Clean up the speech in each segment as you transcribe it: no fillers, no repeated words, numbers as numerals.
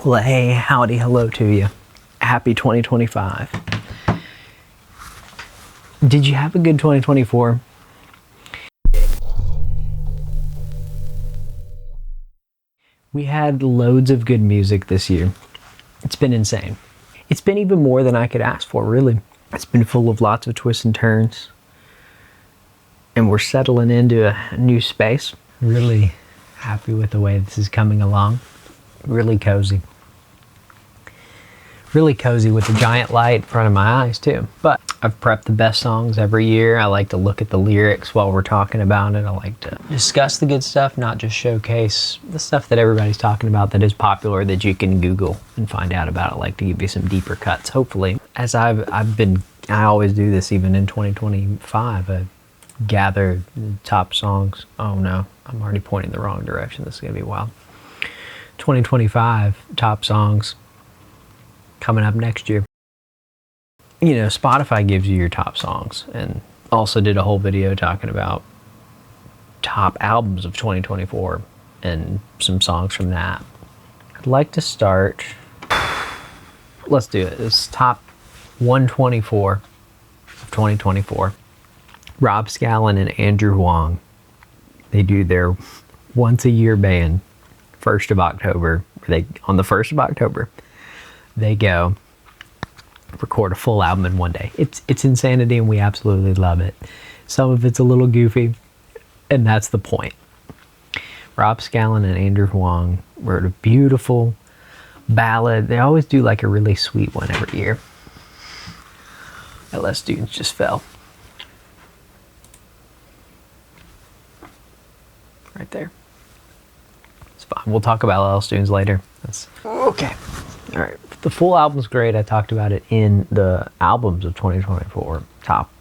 Well, hey, howdy, hello to you. Happy 2025. Did you have a good 2024? We had loads of good music this year. It's been insane. It's been even more than I could ask for, really. It's been full of lots of twists and turns. And we're settling into a new space. Really happy with the way this is coming along. Really cozy. Really cozy with the giant light in front of my eyes too. But I've prepped the best songs every year. I like to look at the lyrics while we're talking about it. I like to discuss the good stuff, not just showcase the stuff that everybody's talking about that is popular that you can Google and find out about. I like to give you some deeper cuts, hopefully. As I always do this even in 2025. I gather top songs. Oh no, I'm already pointing the wrong direction. This is gonna be wild. 2025 top songs coming up next year. You know, Spotify gives you your top songs, and also did a whole video talking about top albums of 2024 and some songs from that. I'd like to start, let's do it. It's top 124 of 2024. Rob Scallon and Andrew Huang. They do their once a year band, 1st of October. On the 1st of October, they go record a full album in one day. It's insanity, and we absolutely love it. Some of it's a little goofy, and that's the point. Rob Scallon and Andrew Huang wrote a beautiful ballad. They always do like a really sweet one every year. LS Dunes just fell. Right there. It's fine. We'll talk about LS Dunes later. That's okay. All right. The full album's great. I talked about it in the albums of 2024 top.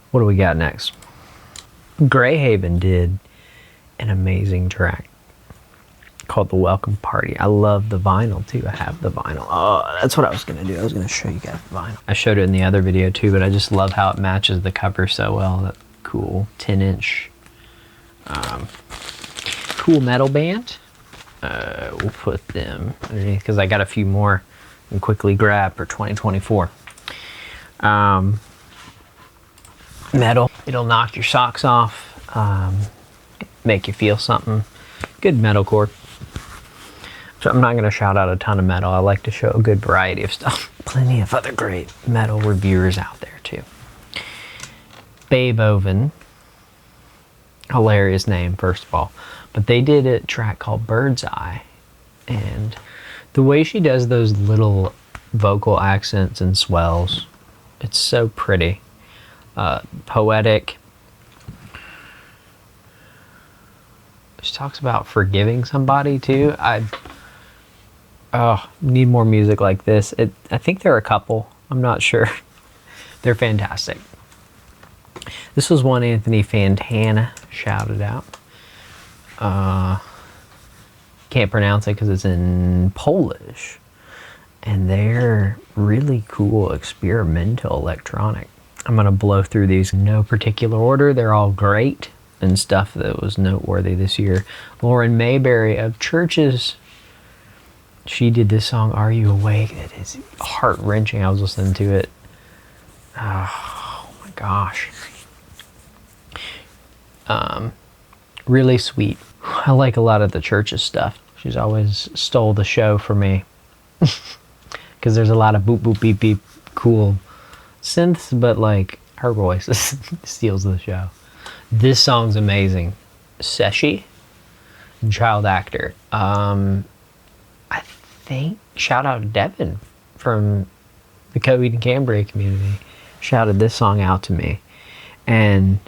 What do we got next? Greyhaven did an amazing track called The Welcome Party. I love the vinyl too. I have the vinyl. Oh, that's what I was gonna do. I was gonna show you guys the vinyl. I showed it in the other video too, but I just love how it matches the cover so well. That cool 10-inch cool metal band. We'll put them underneath because I got a few more and quickly grab for 2024. Metal, it'll knock your socks off, make you feel something. Good metalcore. So I'm not going to shout out a ton of metal. I like to show a good variety of stuff. Plenty of other great metal reviewers out there too. Beethoven, hilarious name first of all. But they did a track called Bird's Eye, and the way she does those little vocal accents and swells, it's so pretty, poetic. She talks about forgiving somebody too. Need more music like this. I think there are a couple, I'm not sure. They're fantastic. This was one Anthony Fantana shouted out. Can't pronounce it because it's in Polish, and they're really cool experimental electronic. I'm gonna blow through these in no particular order. They're all great and stuff that was noteworthy this year. Lauren Mayberry of Churches, she did this song Are You Awake? It is heart-wrenching. I was listening to it. Oh my gosh. Really sweet. I like a lot of the Church's stuff. She's always stole the show for me. Because there's a lot of boop boop beep beep cool synths, but like her voice steals the show. This song's amazing. Seshi, Child Actor. I think, shout out to Devin from the Coheed and Cambria community. Shouted this song out to me. And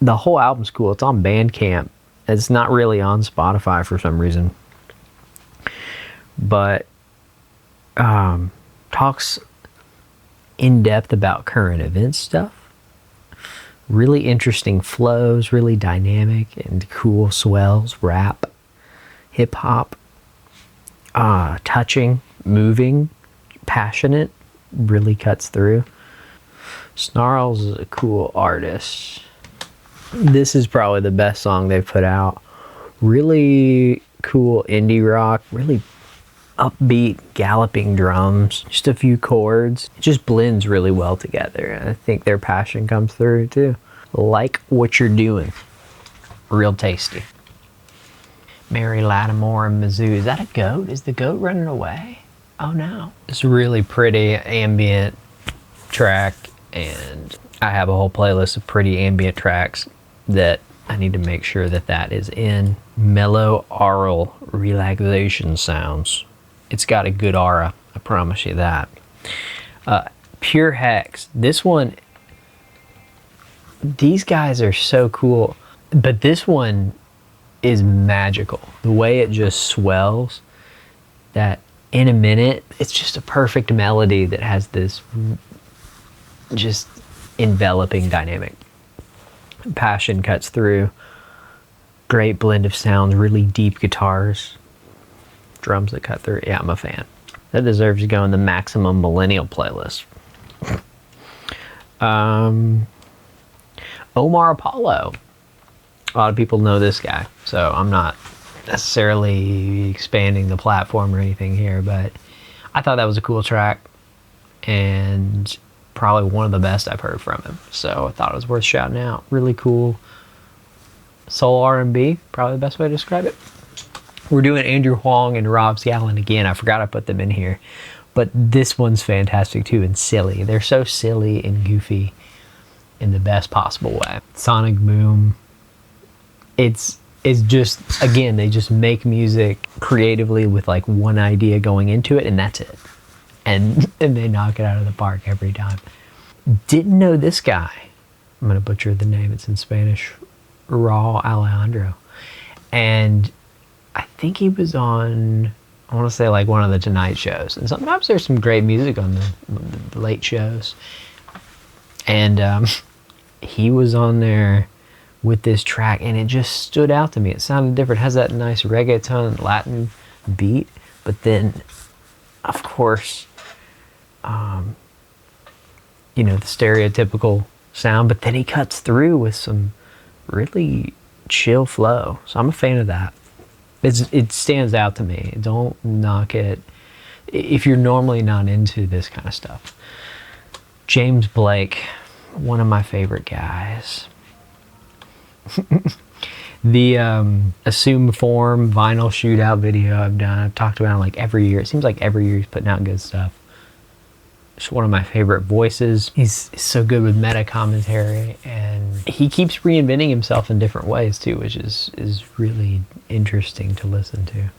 the whole album's cool. It's on Bandcamp. It's not really on Spotify for some reason. But talks in depth about current event stuff. Really interesting flows, really dynamic and cool swells, rap, hip hop, touching, moving, passionate, really cuts through. Snarls is a cool artist. This is probably the best song they've put out. Really cool indie rock, really upbeat, galloping drums, just a few chords. It just blends really well together. And I think their passion comes through too. Like what you're doing. Real tasty. Mary Lattimore and Mizzou. Is that a goat? Is the goat running away? Oh no. It's a really pretty ambient track, and I have a whole playlist of pretty ambient tracks that I need to make sure that that is in. Mellow aural relaxation sounds. It's got a good aura, I promise you that. Pure Hex. This one, these guys are so cool, but this one is magical. The way it just swells, that in a minute, it's just a perfect melody that has this just enveloping dynamic. Passion cuts through. Great blend of sounds, really deep guitars, drums that cut through. Yeah, I'm a fan. That deserves to go in the maximum millennial playlist. Omar Apollo. A lot of people know this guy, so I'm not necessarily expanding the platform or anything here, but I thought that was a cool track and probably one of the best I've heard from him. So I thought it was worth shouting out. Really cool soul R&B, probably the best way to describe it. We're doing Andrew Huang and Rob Scallon again. I forgot I put them in here, but this one's fantastic too and silly. They're so silly and goofy in the best possible way. Sonic Boom. It's just, again, they just make music creatively with like one idea going into it, and that's it. And they knock it out of the park every time. Didn't know this guy. I'm gonna butcher the name, it's in Spanish. Rah Alejandro. And I think he was on, I want to say like one of the Tonight shows. And sometimes there's some great music on the late shows. And he was on there with this track, and it just stood out to me. It sounded different. It has that nice reggaeton Latin beat, but then, of course, you know, the stereotypical sound, but then he cuts through with some really chill flow. So I'm a fan of that. It stands out to me. Don't knock it if you're normally not into this kind of stuff. James Blake, one of my favorite guys. The Assume Form vinyl shootout video I've talked about like every year. It seems like every year he's putting out good stuff. It's one of my favorite voices. He's so good with meta commentary, and he keeps reinventing himself in different ways too, which is really interesting to listen to.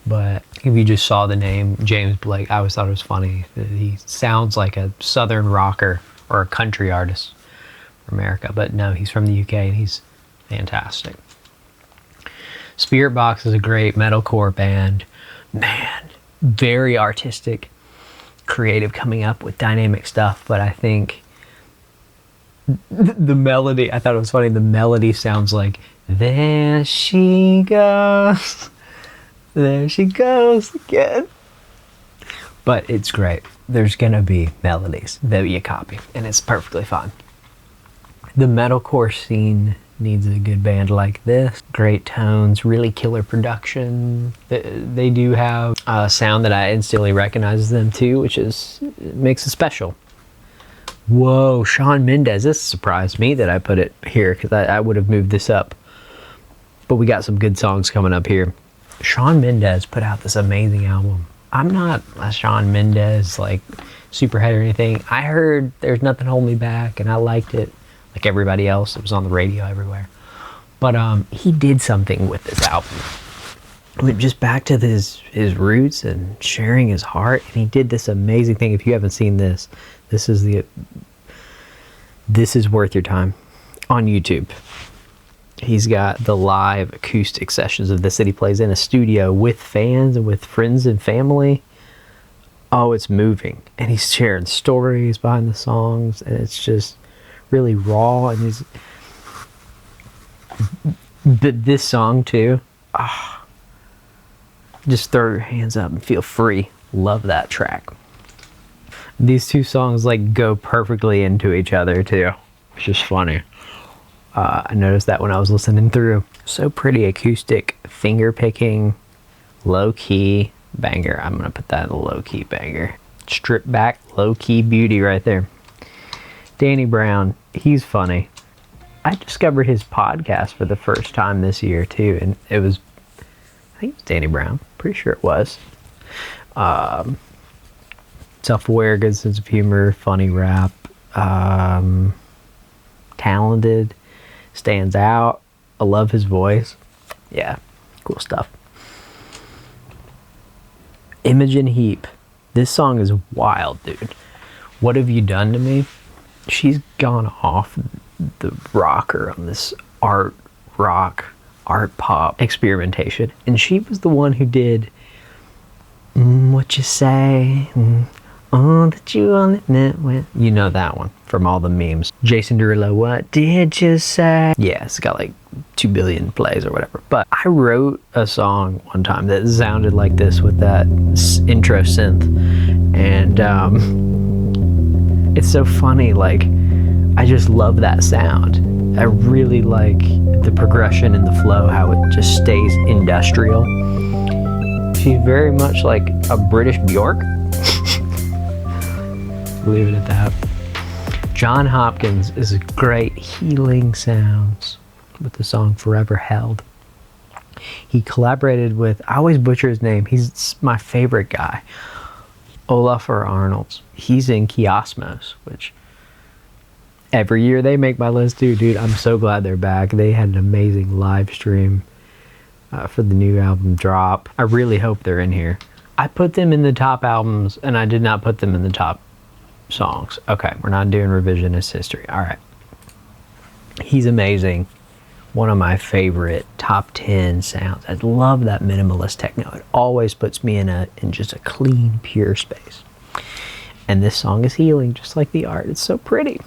But if you just saw the name James Blake, I always thought it was funny that he sounds like a southern rocker or a country artist from America, but no, he's from the UK and he's fantastic. Spirit Box is a great metalcore band. Man, very artistic, creative, coming up with dynamic stuff, but I think the melody, I thought it was funny, the melody sounds like, there she goes, there she goes again. But it's great. There's gonna be melodies that you copy, and it's perfectly fine. The metalcore scene needs a good band like this. Great tones, really killer production. They do have a sound that I instantly recognize them too, which makes it special. Whoa, Shawn Mendes. This surprised me that I put it here, because I would have moved this up. But we got some good songs coming up here. Shawn Mendes put out this amazing album. I'm not a Shawn Mendes like superhead or anything. I heard There's Nothing Hold Me Back and I liked it. Like everybody else, it was on the radio everywhere. But he did something with this album. Went just back to his roots and sharing his heart. And he did this amazing thing. If you haven't seen this, this is worth your time on YouTube. He's got the live acoustic sessions of this that he plays in a studio with fans and with friends and family. Oh, it's moving. And he's sharing stories behind the songs, and it's just really raw. And this song too, just throw your hands up and feel free. Love that track. These two songs like go perfectly into each other too. It's just funny. I noticed that when I was listening through. So pretty acoustic, finger picking, Low-key banger. I'm gonna put that in the low-key banger. Strip back, low-key beauty right there. Danny Brown, he's funny. I discovered his podcast for the first time this year too, and it was, I think it's Danny Brown, pretty sure it was. Self-aware, good sense of humor, funny rap, talented, stands out. I love his voice. Yeah, cool stuff. Imogen Heap. This song is wild, dude. What Have You Done to Me? She's gone off the rocker on this art rock, art pop experimentation. And she was the one who did What You Say, all that you on it net went. You know that one from all the memes. Jason Derulo, What Did You Say? Yeah, it's got like 2 billion plays or whatever. But I wrote a song one time that sounded like this with that intro synth. And it's so funny, like, I just love that sound. I really like the progression and the flow, how it just stays industrial. She's very much like a British Bjork. Leave it at that. John Hopkins is a great healing sounds with the song Forever Held. He collaborated with, I always butcher his name, he's my favorite guy, Olafur Arnalds. He's in Kiosmos, which every year they make my list too, dude. I'm so glad they're back. They had an amazing live stream for the new album drop. I really hope they're in here. I put them in the top albums and I did not put them in the top songs. Okay, we're not doing revisionist history. All right. He's amazing. One of my favorite top 10 sounds. I love that minimalist techno. It always puts me in just a clean, pure space. And this song is healing, just like the art. It's so pretty.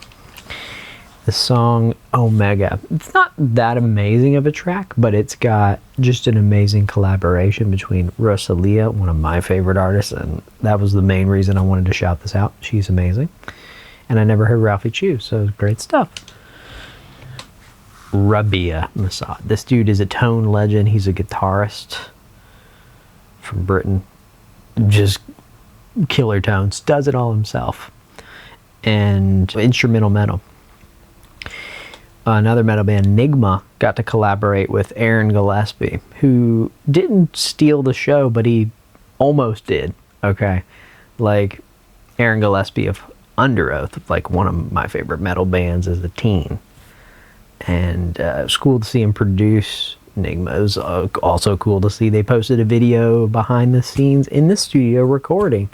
The song Omega. It's not that amazing of a track, but it's got just an amazing collaboration between Rosalia, one of my favorite artists, and that was the main reason I wanted to shout this out. She's amazing. And I never heard Ralphie Chew, so it's great stuff. Rabia Masad. This dude is a tone legend. He's a guitarist from Britain. Just killer tones. Does it all himself. And instrumental metal. Another metal band, Nigma, got to collaborate with Aaron Gillespie, who didn't steal the show, but he almost did. Okay. Like Aaron Gillespie of Underoath, like one of my favorite metal bands as a teen. And it was cool to see him produce Nigma. It was also cool to see they posted a video behind the scenes in the studio recording.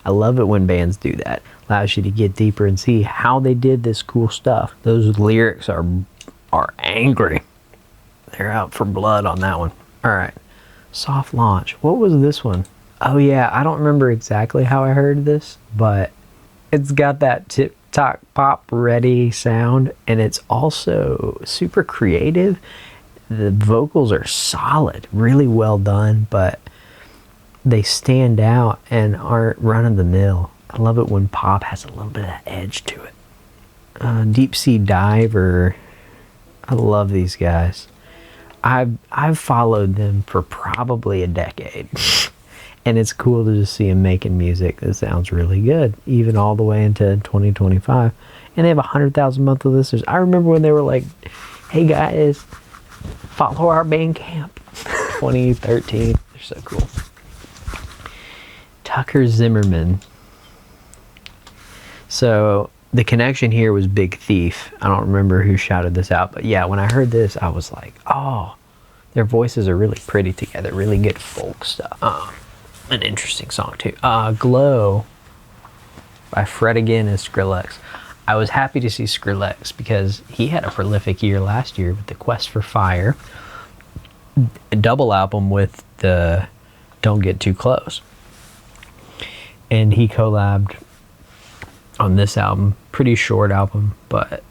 I love it when bands do that. Allows you to get deeper and see how they did this cool stuff. Those lyrics are angry. They're out for blood on that one. All right, soft launch. What was this one? Oh yeah, I don't remember exactly how I heard this, but it's got that tip-tock pop ready sound, and it's also super creative. The vocals are solid, really well done, but they stand out and aren't run-of-the-mill. I love it when pop has a little bit of that edge to it. Deep Sea Diver. I love these guys. I've followed them for probably a decade. And it's cool to just see them making music that sounds really good, even all the way into 2025. And they have 100,000 monthly listeners. I remember when they were like, hey guys, follow our Bandcamp. 2013. They're so cool. Tucker Zimmerman. So the connection here was Big Thief. I don't remember who shouted this out, but yeah, when I heard this, I was like, oh, their voices are really pretty together. Really good folk stuff. An interesting song too. Glow by Fred again and Skrillex. I was happy to see Skrillex because he had a prolific year last year with the Quest for Fire, a double album with the Don't Get Too Close. And he collabed on this album, pretty short album, but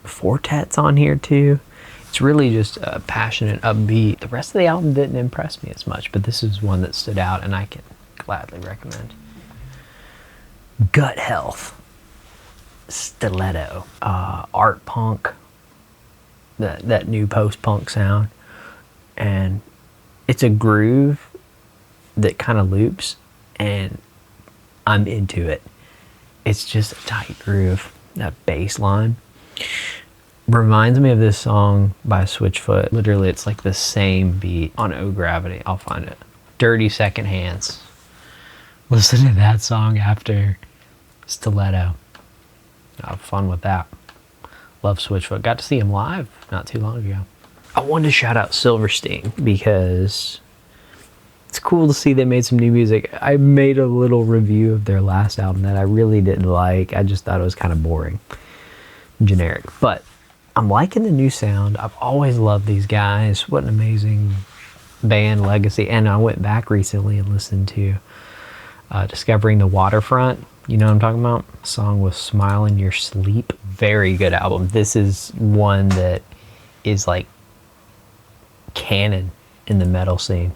Fortet's on here too. It's really just a passionate, upbeat. The rest of the album didn't impress me as much, but this is one that stood out and I can gladly recommend. Gut Health, Stiletto, art punk, that new post-punk sound, and it's a groove that kind of loops, and I'm into it. It's just a tight groove. That bass line reminds me of this song by Switchfoot. Literally, it's like the same beat on Oh Gravity. I'll find it. Dirty Second Hands. Listen to that song after Stiletto. I'll have fun with that. Love Switchfoot. Got to see him live not too long ago. I wanted to shout out Silverstein because it's cool to see they made some new music. I made a little review of their last album that I really didn't like. I just thought it was kind of boring, generic. But I'm liking the new sound. I've always loved these guys. What an amazing band legacy. And I went back recently and listened to Discovering the Waterfront. You know what I'm talking about? The song was Smile in Your Sleep. Very good album. This is one that is like canon in the metal scene.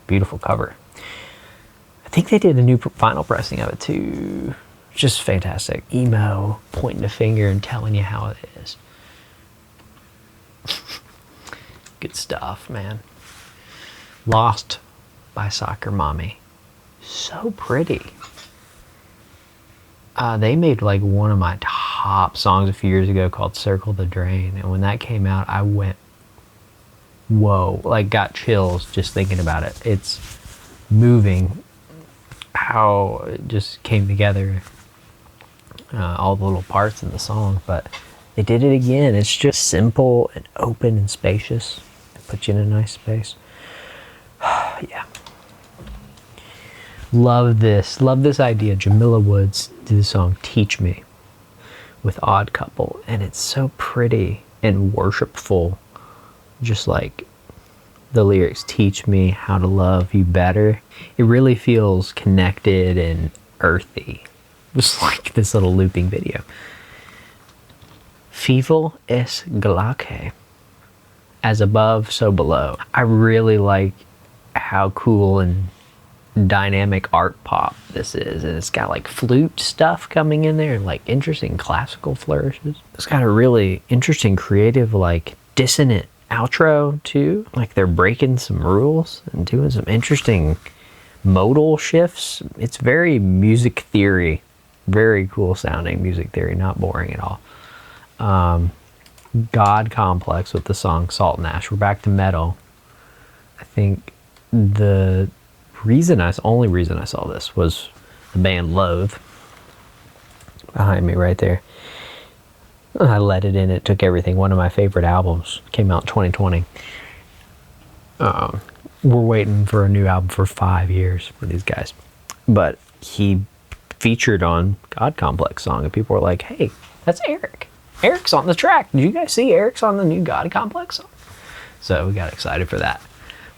Beautiful cover. I think they did a new vinyl pressing of it too. Just fantastic. Emo, pointing a finger and telling you how it is. Good stuff, man. Lost by Soccer Mommy. So pretty. They made like one of my top songs a few years ago called Circle the Drain. And when that came out, I went, whoa, like got chills just thinking about it. It's moving how it just came together, all the little parts in the song, but they did it again. It's just simple and open and spacious. It puts you in a nice space. Yeah. Love this idea. Jamila Woods did the song Teach Me with Odd Couple, and it's so pretty and worshipful. Just like the lyrics, teach me how to love you better. It really feels connected and earthy. Just like this little looping video. Fievel es Gleiche. As above, so below. I really like how cool and dynamic art pop this is, and it's got like flute stuff coming in there and like interesting classical flourishes. It's got a really interesting creative like dissonant outro too, like they're breaking some rules and doing some interesting modal shifts. It's very music theory, very cool sounding music theory, not boring at all. God Complex with the song Salt and Ash. We're back to metal. I think the only reason I saw this was the band Loathe behind me right there. I let it in. It Took Everything. One of my favorite albums. Came out in 2020. We're waiting for a new album for 5 years for these guys. But he featured on God Complex song, and people were like, hey, that's Eric. Eric's on the track. Did you guys see Eric's on the new God Complex song? So we got excited for that.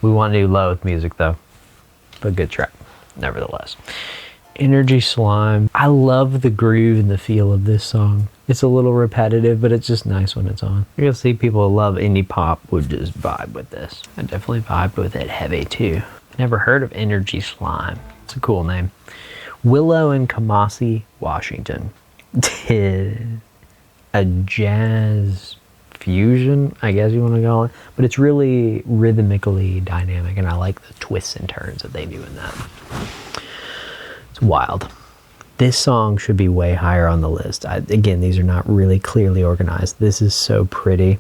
We want to do Loathe music though. But good track, nevertheless. Energy Slime. I love the groove and the feel of this song. It's a little repetitive, but it's just nice when it's on. You're gonna see people who love indie pop would just vibe with this. I definitely vibed with it heavy too. Never heard of Energy Slime. It's a cool name. Willow and Kamasi, Washington. Did a jazz fusion, I guess you want to call it, but it's really rhythmically dynamic, and I like the twists and turns that they do in that. It's wild. This song should be way higher on the list. Again, these are not really clearly organized. This is so pretty.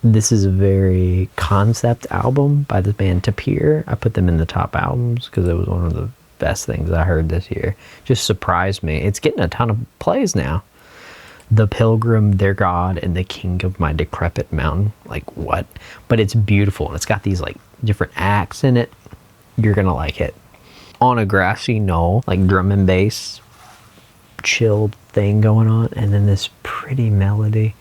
This is a very concept album by the band Tapir. I put them in the top albums because it was one of the best things I heard this year. Just surprised me. It's getting a ton of plays now. The Pilgrim, Their God, and the King of My Decrepit Mountain. Like, what? But it's beautiful, and it's got these, like, different acts in it. You're gonna like it. On a Grassy Knoll, like, drum and bass, chilled thing going on, and then this pretty melody.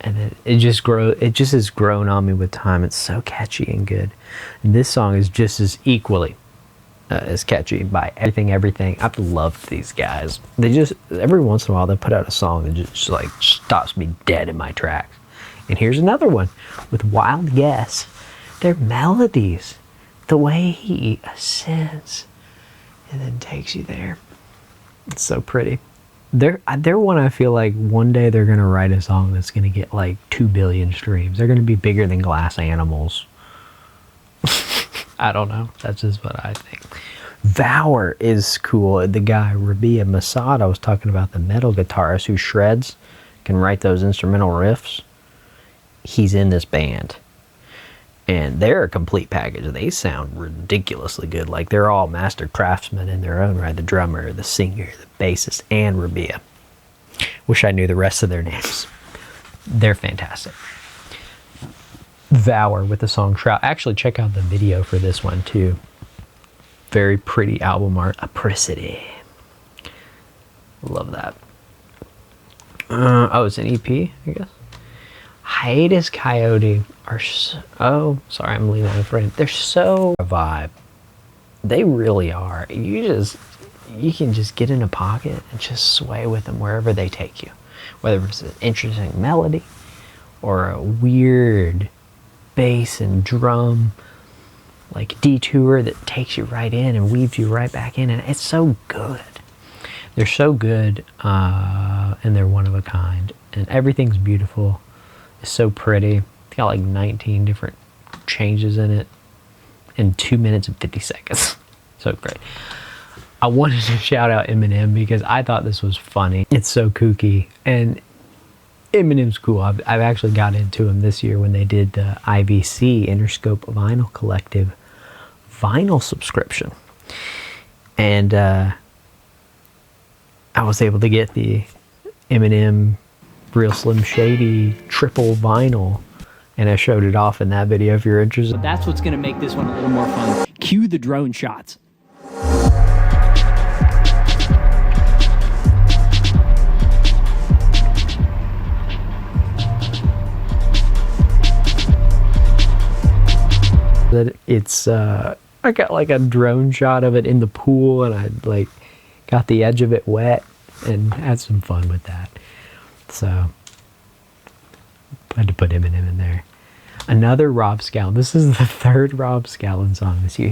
And it just has grown on me with time. It's so catchy and good. And this song is just as equally is catchy by everything. I've loved these guys. They just, every once in a while, they put out a song that just like stops me dead in my tracks. And here's another one with Wild Guess. Their melodies, the way he ascends and then takes you there. It's so pretty. They're one I feel like one day they're gonna write a song that's gonna get like 2 billion streams. They're gonna be bigger than Glass Animals. I don't know. That's just what I think. Vower is cool. The guy, Rabia Masad, I was talking about, the metal guitarist who shreds, can write those instrumental riffs. He's in this band. And they're a complete package. They sound ridiculously good. Like, they're all master craftsmen in their own right. The drummer, the singer, the bassist, and Rabia. Wish I knew the rest of their names. They're fantastic. Vower with the song Shroud. Actually, check out the video for this one, too. Very pretty album art. Apricity. Love that. Oh, it's an EP, I guess. Hiatus Coyote are so, oh, sorry, I'm leaving out of frame. They're so a vibe. They really are. You can just get in a pocket and just sway with them wherever they take you. Whether it's an interesting melody or a weird bass and drum like detour that takes you right in and weaves you right back in, and it's so good. They're so good, and they're one of a kind, and everything's beautiful. It's so pretty. It's got like 19 different changes in it in 2 minutes and 50 seconds. So great. I wanted to shout out Eminem because I thought this was funny. It's so kooky, and Eminem's cool. I've actually got into him this year when they did the IVC, Interscope Vinyl Collective vinyl subscription. And I was able to get the Eminem Real Slim Shady triple vinyl, and I showed it off in that video if you're interested. But that's what's going to make this one a little more fun. Cue the drone shots. That it's I got like a drone shot of it in the pool, and I like got the edge of it wet and had some fun with that. So I had to put Eminem in there. Another Rob Scallon. This is the third Rob Scallon song this year.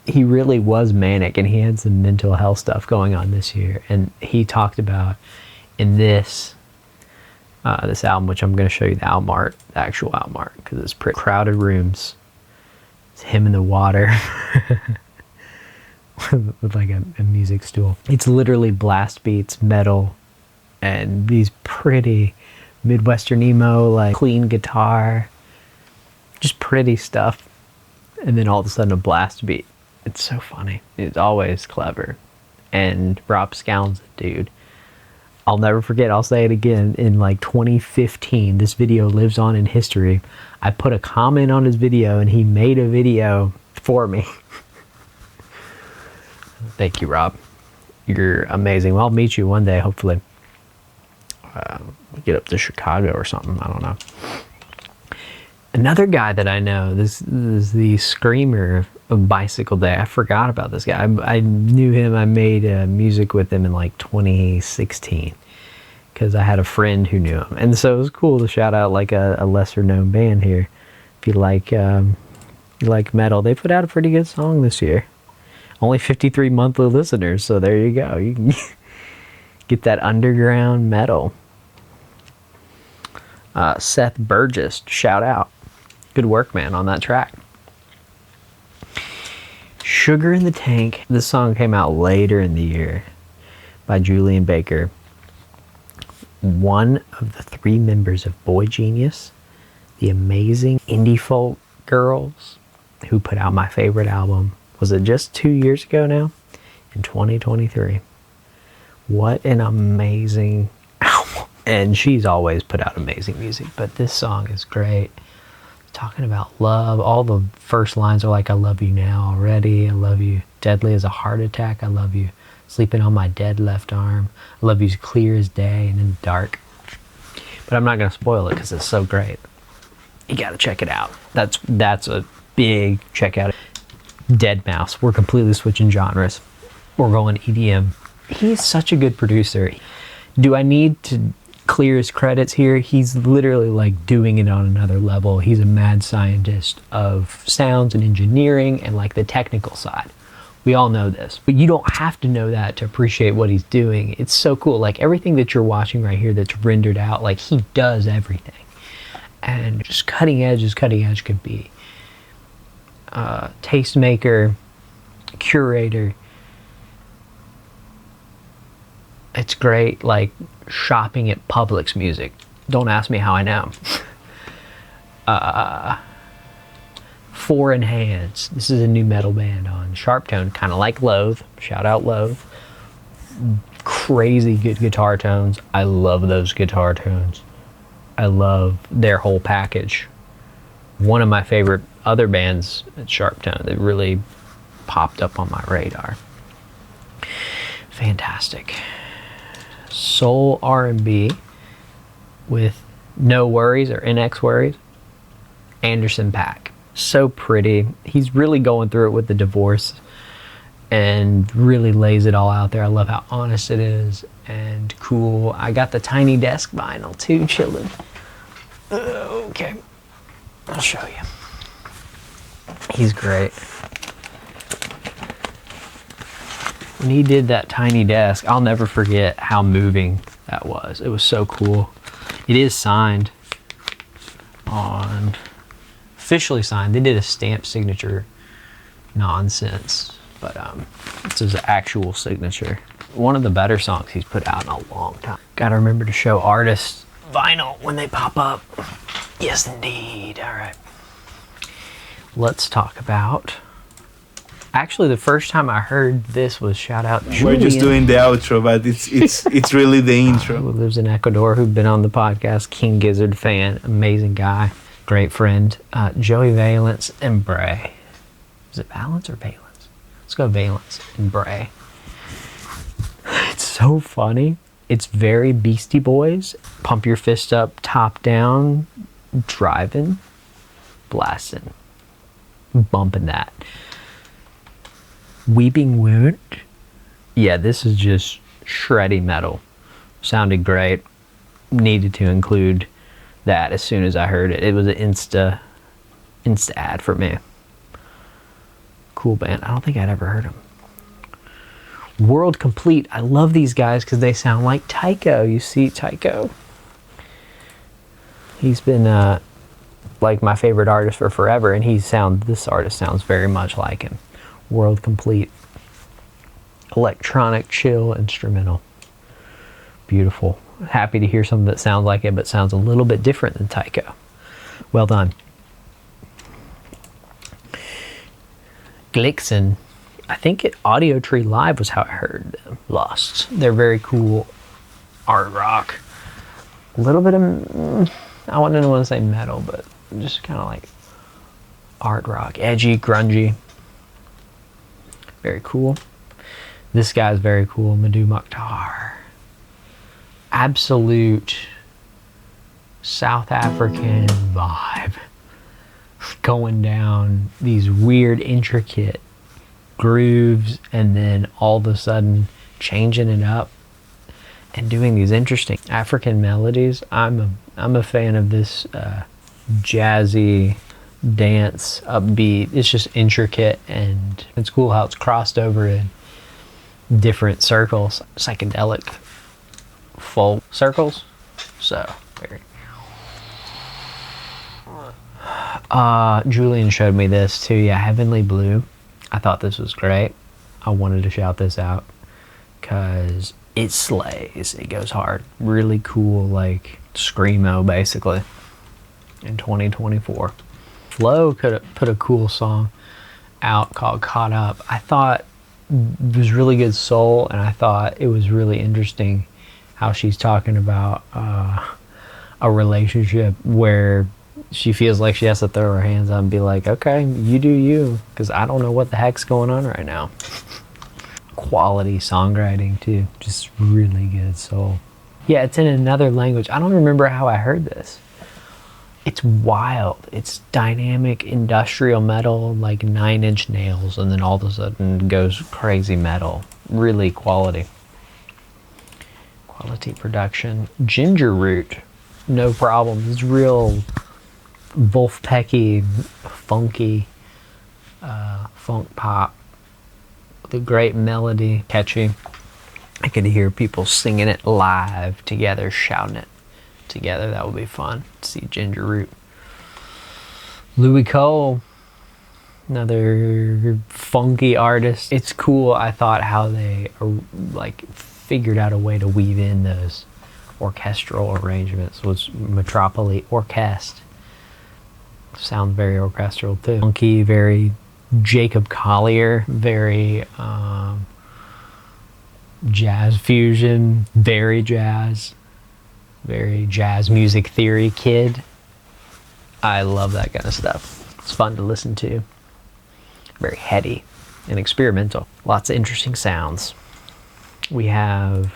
He really was manic, and he had some mental health stuff going on this year, and he talked about in this this album, which I'm going to show you the album art, the actual album art, because it's pretty. Crowded rooms. It's him in the water with like a music stool. It's literally blast beats, metal, and these pretty Midwestern emo, like clean guitar, just pretty stuff. And then all of a sudden a blast beat. It's so funny. It's always clever. And Rob Scallon's a dude. I'll never forget, I'll say it again, in like 2015, this video lives on in history. I put a comment on his video and he made a video for me. Thank you, Rob. You're amazing. Well, I'll meet you one day, hopefully. Get up to Chicago or something, I don't know. Another guy that I know, this is the screamer of Bicycle Day. I forgot about this guy. I knew him. I made music with him in like 2016 because I had a friend who knew him. And so it was cool to shout out like a lesser known band here. If you like metal, they put out a pretty good song this year. Only 53 monthly listeners, so there you go. You can get that underground metal. Seth Burgess, shout out. Good work, man, on that track. Sugar in the Tank. This song came out later in the year by Julian Baker. One of the three members of Boy Genius, the amazing indie folk girls who put out my favorite album. Was it just 2 years ago now? In 2023. What an amazing album. And she's always put out amazing music, but this song is great. Talking about love. All the first lines are like, I love you now already. I love you deadly as a heart attack. I love you sleeping on my dead left arm. I love you as clear as day and in the dark. But I'm not going to spoil it because it's so great. You got to check it out. That's a big check out. Deadmau5. We're completely switching genres. We're going EDM. He's such a good producer. Do I need to clear his credits here? He's literally like doing it on another level. He's a mad scientist of sounds and engineering and like the technical side. We all know this, but you don't have to know that to appreciate what he's doing. It's so cool. Like everything that you're watching right here that's rendered out, like he does everything. and just cutting edge as cutting edge could be. Tastemaker, curator. It's great, like shopping at Publix music. Don't ask me how I know. Foreign Hands. This is a new metal band on Sharptone, kind of like Loathe. Shout out Loathe. Crazy good guitar tones. I love those guitar tones. I love their whole package. One of my favorite other bands at Sharptone that really popped up on my radar. Fantastic. Soul R&B with No Worries or NX Worries. Anderson .Paak. So pretty. He's really going through it with the divorce and really lays it all out there. I love how honest it is and cool. I got the Tiny Desk vinyl too, chilling. Okay, I'll show you. He's great. When he did that Tiny Desk, I'll never forget how moving that was. It was so cool. It is signed on, officially signed. They did a stamp signature nonsense, but this is an actual signature. One of the better songs he's put out in a long time. Gotta remember to show artists vinyl when they pop up. Yes, indeed. All right. Let's talk about, actually the first time I heard this was shout out Julian. We're just doing the outro, but it's really the intro. Who lives in Ecuador, who've been on the podcast, King Gizzard fan, amazing guy, great friend. Joey Valence and Bray. Is it Valence or Valence? Let's go Valence and Bray. It's so funny. It's very Beastie Boys. Pump your fist up, top down, driving, blasting, bumping that. Weeping Wound. Yeah, this is just shreddy metal. Sounded great. Needed to include that as soon as I heard it. It was an insta ad for me. Cool band. I don't think I'd ever heard them. World Complete. I love these guys because they sound like Tycho. You see Tycho? He's been like my favorite artist for forever, and this artist sounds very much like him. World Complete. Electronic, chill, instrumental. Beautiful. Happy to hear something that sounds like it, but sounds a little bit different than Tycho. Well done. Glixen. I think Audio Tree Live was how I heard them. Lost. They're very cool art rock. A little bit of, I wouldn't want to say metal, but just kind of like art rock. Edgy, grungy. Very cool. This guy's very cool. Madhu Mukhtar. Absolute South African vibe. Going down these weird, intricate grooves and then all of a sudden changing it up and doing these interesting African melodies. I'm a fan of this jazzy dance upbeat. It's just intricate and it's cool how it's crossed over in different circles, psychedelic folk circles. So very Julian showed me this too. Yeah, Heavenly Blue. I thought this was great. I wanted to shout this out because it slays. It goes hard. Really cool, like screamo basically in 2024. Flo could have put a cool song out called Caught Up. I thought it was really good soul, and I thought it was really interesting how she's talking about a relationship where she feels like she has to throw her hands up and be like, okay, you do you, because I don't know what the heck's going on right now. Quality songwriting too, just really good soul. Yeah, it's in another language. I don't remember how I heard this. It's wild. It's dynamic industrial metal, like 9 Inch Nails, and then all of a sudden goes crazy metal. Really quality. Quality production. Ginger Root, no problem. It's real Vulfpecky, funky, funk pop. The great melody, catchy. I could hear people singing it live together, shouting it. together. That would be fun. See Ginger Root. Louis Cole, another funky artist. It's cool, I thought, how they like figured out a way to weave in those orchestral arrangements. Was Metropolis Orchestre. Sounds very orchestral too. Funky, very Jacob Collier, very jazz fusion, very jazz music theory kid. I love that kind of stuff. It's fun to listen to. Very heady and experimental. Lots of interesting sounds. We have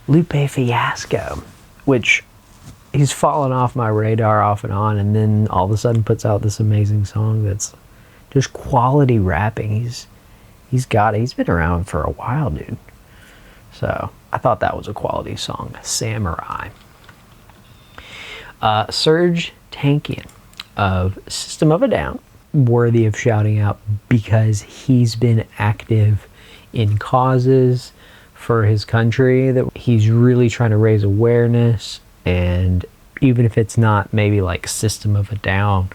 Lupe Fiasco, which he's fallen off my radar off and on, and then all of a sudden puts out this amazing song that's just quality rapping. He's got it. He's been around for a while, dude. So I thought that was a quality song. Samurai. Serge Tankian of System of a Down, worthy of shouting out because he's been active in causes for his country that he's really trying to raise awareness. And even if it's not maybe like System of a Down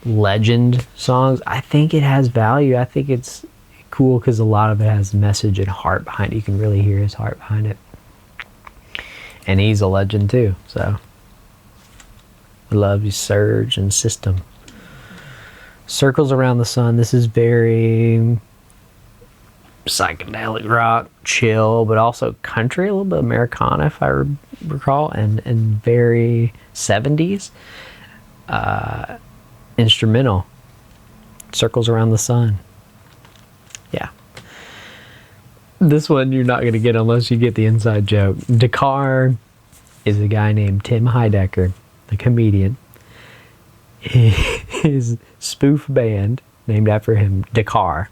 legend songs, I think it has value. I think it's cool because a lot of it has message and heart behind it. You can really hear his heart behind it. And he's a legend too, so I love you, Surge and System. Circles Around the Sun. This is very psychedelic rock, chill, but also country, a little bit Americana if I recall, and very 70s. Instrumental. Circles Around the Sun. Yeah. This one you're not going to get unless you get the inside joke. Dakar is a guy named Tim Heidecker, the comedian. His spoof band, named after him, Dakar,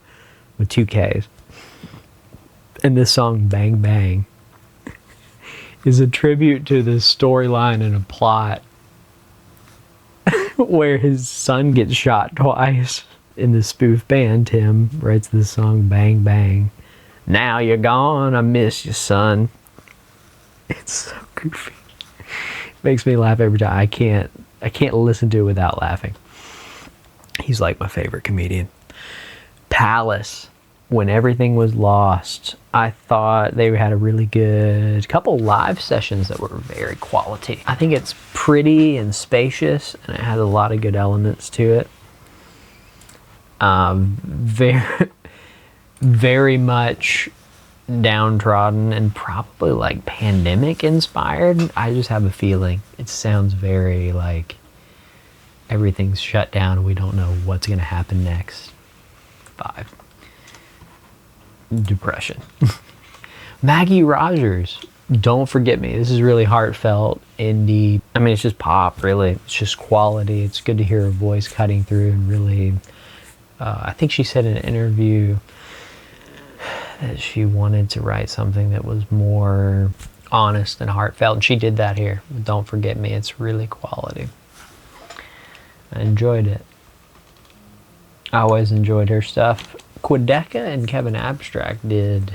with 2 Ks. And this song, Bang Bang, is a tribute to the storyline and a plot where his son gets shot twice. In the spoof band, Tim writes this song, Bang Bang. Now you're gone, I miss you, son. It's so goofy. Makes me laugh every time. I can't listen to it without laughing. He's like my favorite comedian. Palace, When Everything Was Lost. I thought they had a really good couple live sessions that were very quality. I think it's pretty and spacious, and it has a lot of good elements to it. Very much downtrodden and probably like pandemic inspired. I just have a feeling it sounds very like everything's shut down. We don't know what's going to happen next. 5. Depression. Maggie Rogers, Don't Forget Me. This is really heartfelt indie. I mean, it's just pop, really. It's just quality. It's good to hear her voice cutting through and really. I think she said in an interview that she wanted to write something that was more honest and heartfelt, and she did that here. Don't Forget Me. It's really quality. I enjoyed it. I always enjoyed her stuff. Quedeca and Kevin Abstract did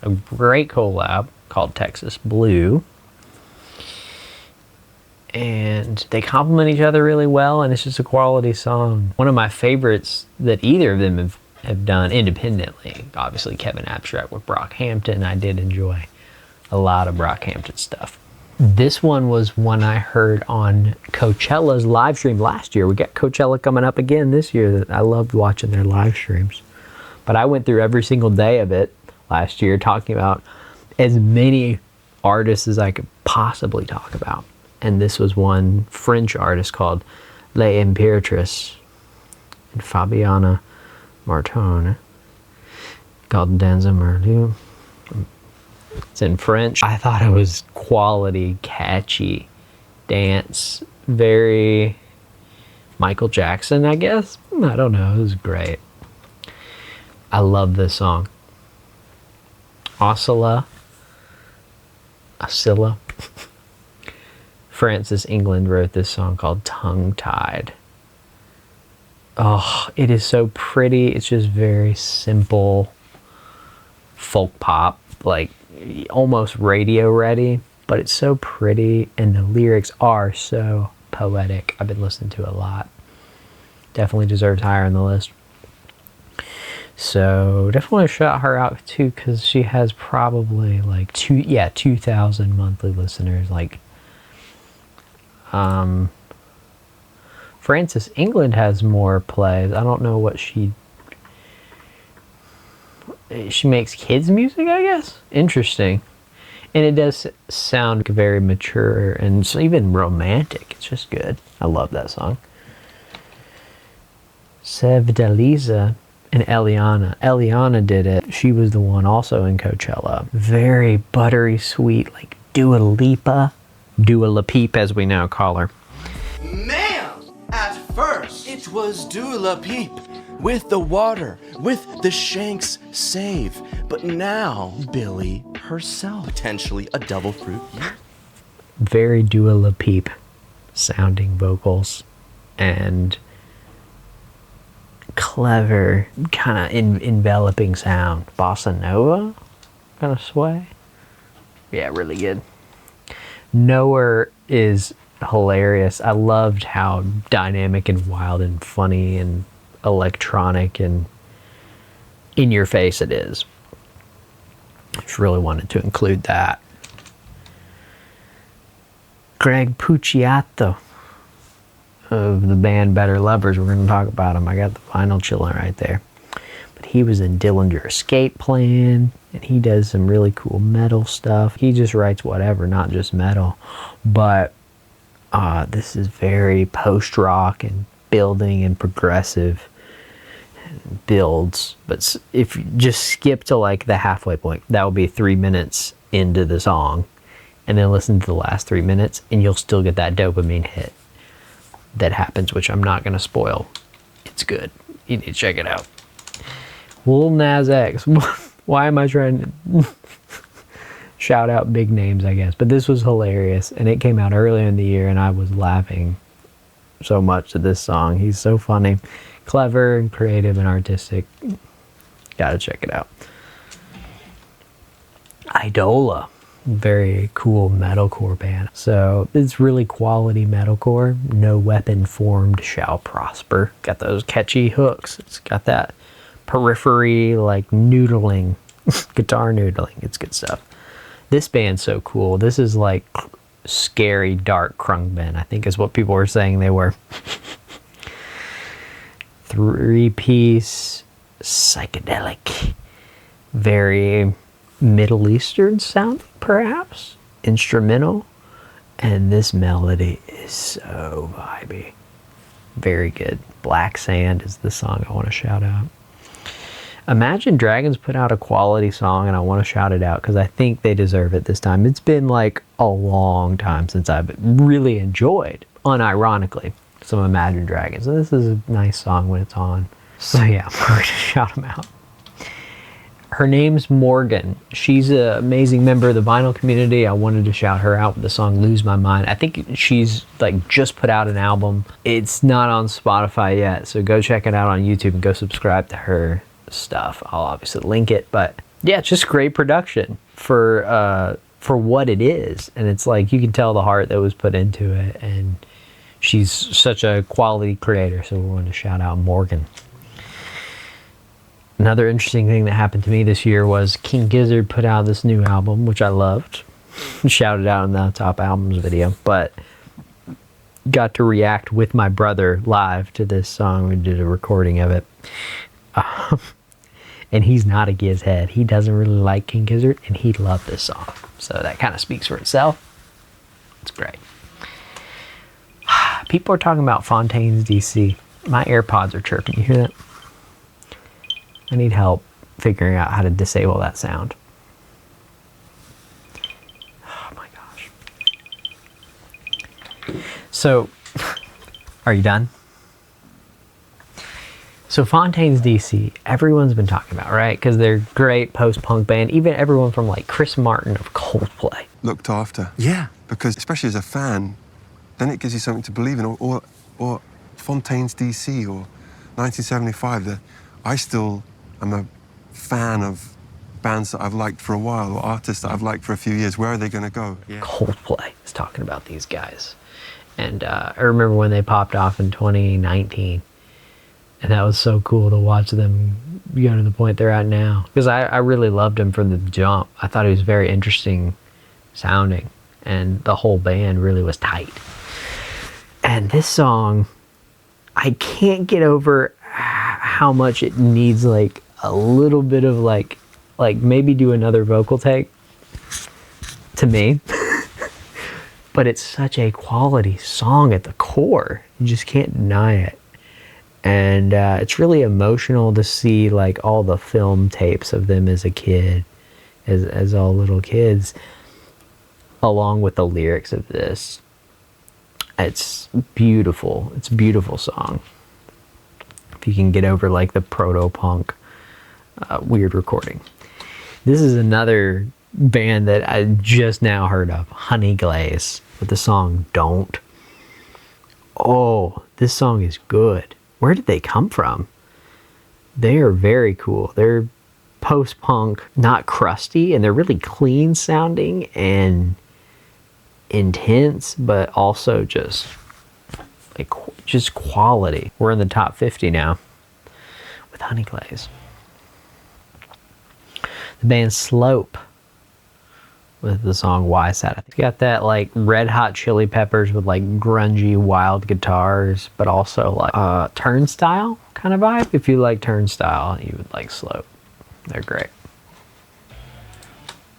a great collab called Texas Blue. And they complement each other really well, and it's just a quality song. One of my favorites that either of them have done independently, obviously Kevin Abstract with Brockhampton. I did enjoy a lot of Brockhampton stuff. This one was one I heard on Coachella's live stream last year. We got Coachella coming up again this year. I loved watching their live streams. But I went through every single day of it last year talking about as many artists as I could possibly talk about. And this was one French artist called L'Impératrice and Fabiana Martone, called Danza Merlu. It's in French. I thought it was quality, catchy dance, very Michael Jackson, I guess. I don't know, it was great. I love this song. Oscilla. Francis England wrote this song called Tongue Tied. Oh, it is so pretty. It's just very simple folk pop, like almost radio ready, but it's so pretty and the lyrics are so poetic. I've been listening to it a lot. Definitely deserves higher on the list. So definitely want to shout her out too, because she has probably like 2,000 monthly listeners. Like Frances England has more plays. I don't know what she makes kids music, I guess. Interesting. And it does sound very mature and even romantic. It's just good. I love that song. Sevdaliza and Eliana. Eliana did it. She was the one also in Coachella. Very buttery sweet, like Dua Lipa. Dua Lipeep, as we now call her. Ma'am, at first it was Dua Peep. With the water, with the Shanks save. But now, Billy herself. Potentially a double fruit. Very Dua Lipeep sounding vocals and clever kind of enveloping sound. Bossa Nova kind of sway. Yeah, really good. Knower is hilarious. I loved how dynamic and wild and funny and electronic and in your face it is. Just really wanted to include that. Greg Puciato of the band Better Lovers. We're going to talk about him. I got the vinyl chilling right there. But he was in Dillinger Escape Plan, and he does some really cool metal stuff. He just writes whatever, not just metal. But this is very post-rock and building and progressive builds. But if you just skip to like the halfway point, that will be 3 minutes into the song, and then listen to the last 3 minutes and you'll still get that dopamine hit that happens, which I'm not going to spoil. It's good. You need to check it out. Lil Nas X. Why am I trying to shout out big names, I guess? But this was hilarious, and it came out earlier in the year, and I was laughing so much at this song. He's so funny, clever, and creative, and artistic. Gotta check it out. Idola. Very cool metalcore band. So it's really quality metalcore. No weapon formed shall prosper. Got those catchy hooks. It's got that periphery, like noodling, guitar noodling. It's good stuff. This band's so cool. This is like scary, dark crunk band, I think is what people were saying they were. 3-piece, psychedelic, very Middle Eastern sounding, perhaps, instrumental, and this melody is so vibey. Very good. Black Sand is the song I want to shout out. Imagine Dragons put out a quality song, and I want to shout it out because I think they deserve it this time. It's been like a long time since I've really enjoyed, unironically, some Imagine Dragons. So this is a nice song when it's on. So yeah, I'm going to shout them out. Her name's Morgan. She's an amazing member of the vinyl community. I wanted to shout her out with the song Lose My Mind. I think she's like just put out an album. It's not on Spotify yet, so go check it out on YouTube and go subscribe to her stuff. I'll obviously link it, but yeah, it's just great production for what it is. And it's like, you can tell the heart that was put into it, and she's such a quality creator, so we wanted to shout out Morgan. Another interesting thing that happened to me this year was King Gizzard put out this new album, which I loved. Shouted out in the top albums video, but got to react with my brother live to this song. We did a recording of it. And he's not a Giz head. He doesn't really like King Gizzard, and he loved this song. So that kind of speaks for itself. It's great. People are talking about Fontaines DC. My AirPods are chirping. You hear that? I need help figuring out how to disable that sound. Oh my gosh. So, are you done? So Fontaines DC, everyone's been talking about, right? Because they're great post-punk band. Even everyone from like Chris Martin of Coldplay. Looked after. Yeah. Because especially as a fan, then it gives you something to believe in. Or Fontaines DC or 1975. I still am a fan of bands that I've liked for a while or artists that I've liked for a few years. Where are they going to go? Yeah. Coldplay is talking about these guys. And I remember when they popped off in 2019. And that was so cool to watch them go to the point they're at now. Because I really loved him from the jump. I thought he was very interesting sounding. And the whole band really was tight. And this song, I can't get over how much it needs like a little bit of like maybe do another vocal take to me. But it's such a quality song at the core. You just can't deny it. And it's really emotional to see like all the film tapes of them as a kid, as all little kids, along with the lyrics of this. It's beautiful. It's a beautiful song. If you can get over like the proto-punk weird recording. This is another band that I just now heard of, Honey Glaze, with the song Don't. Oh, this song is good. Where did they come from? They are very cool. They're post-punk, not crusty, and they're really clean sounding and intense, but also just like just quality. We're in the top 50 now with Honey Glaze. The band Slope with the song Weyes. I think got that like Red Hot Chili Peppers with like grungy wild guitars, but also like Turnstile kind of vibe. If you like Turnstile, you would like Slope. They're great.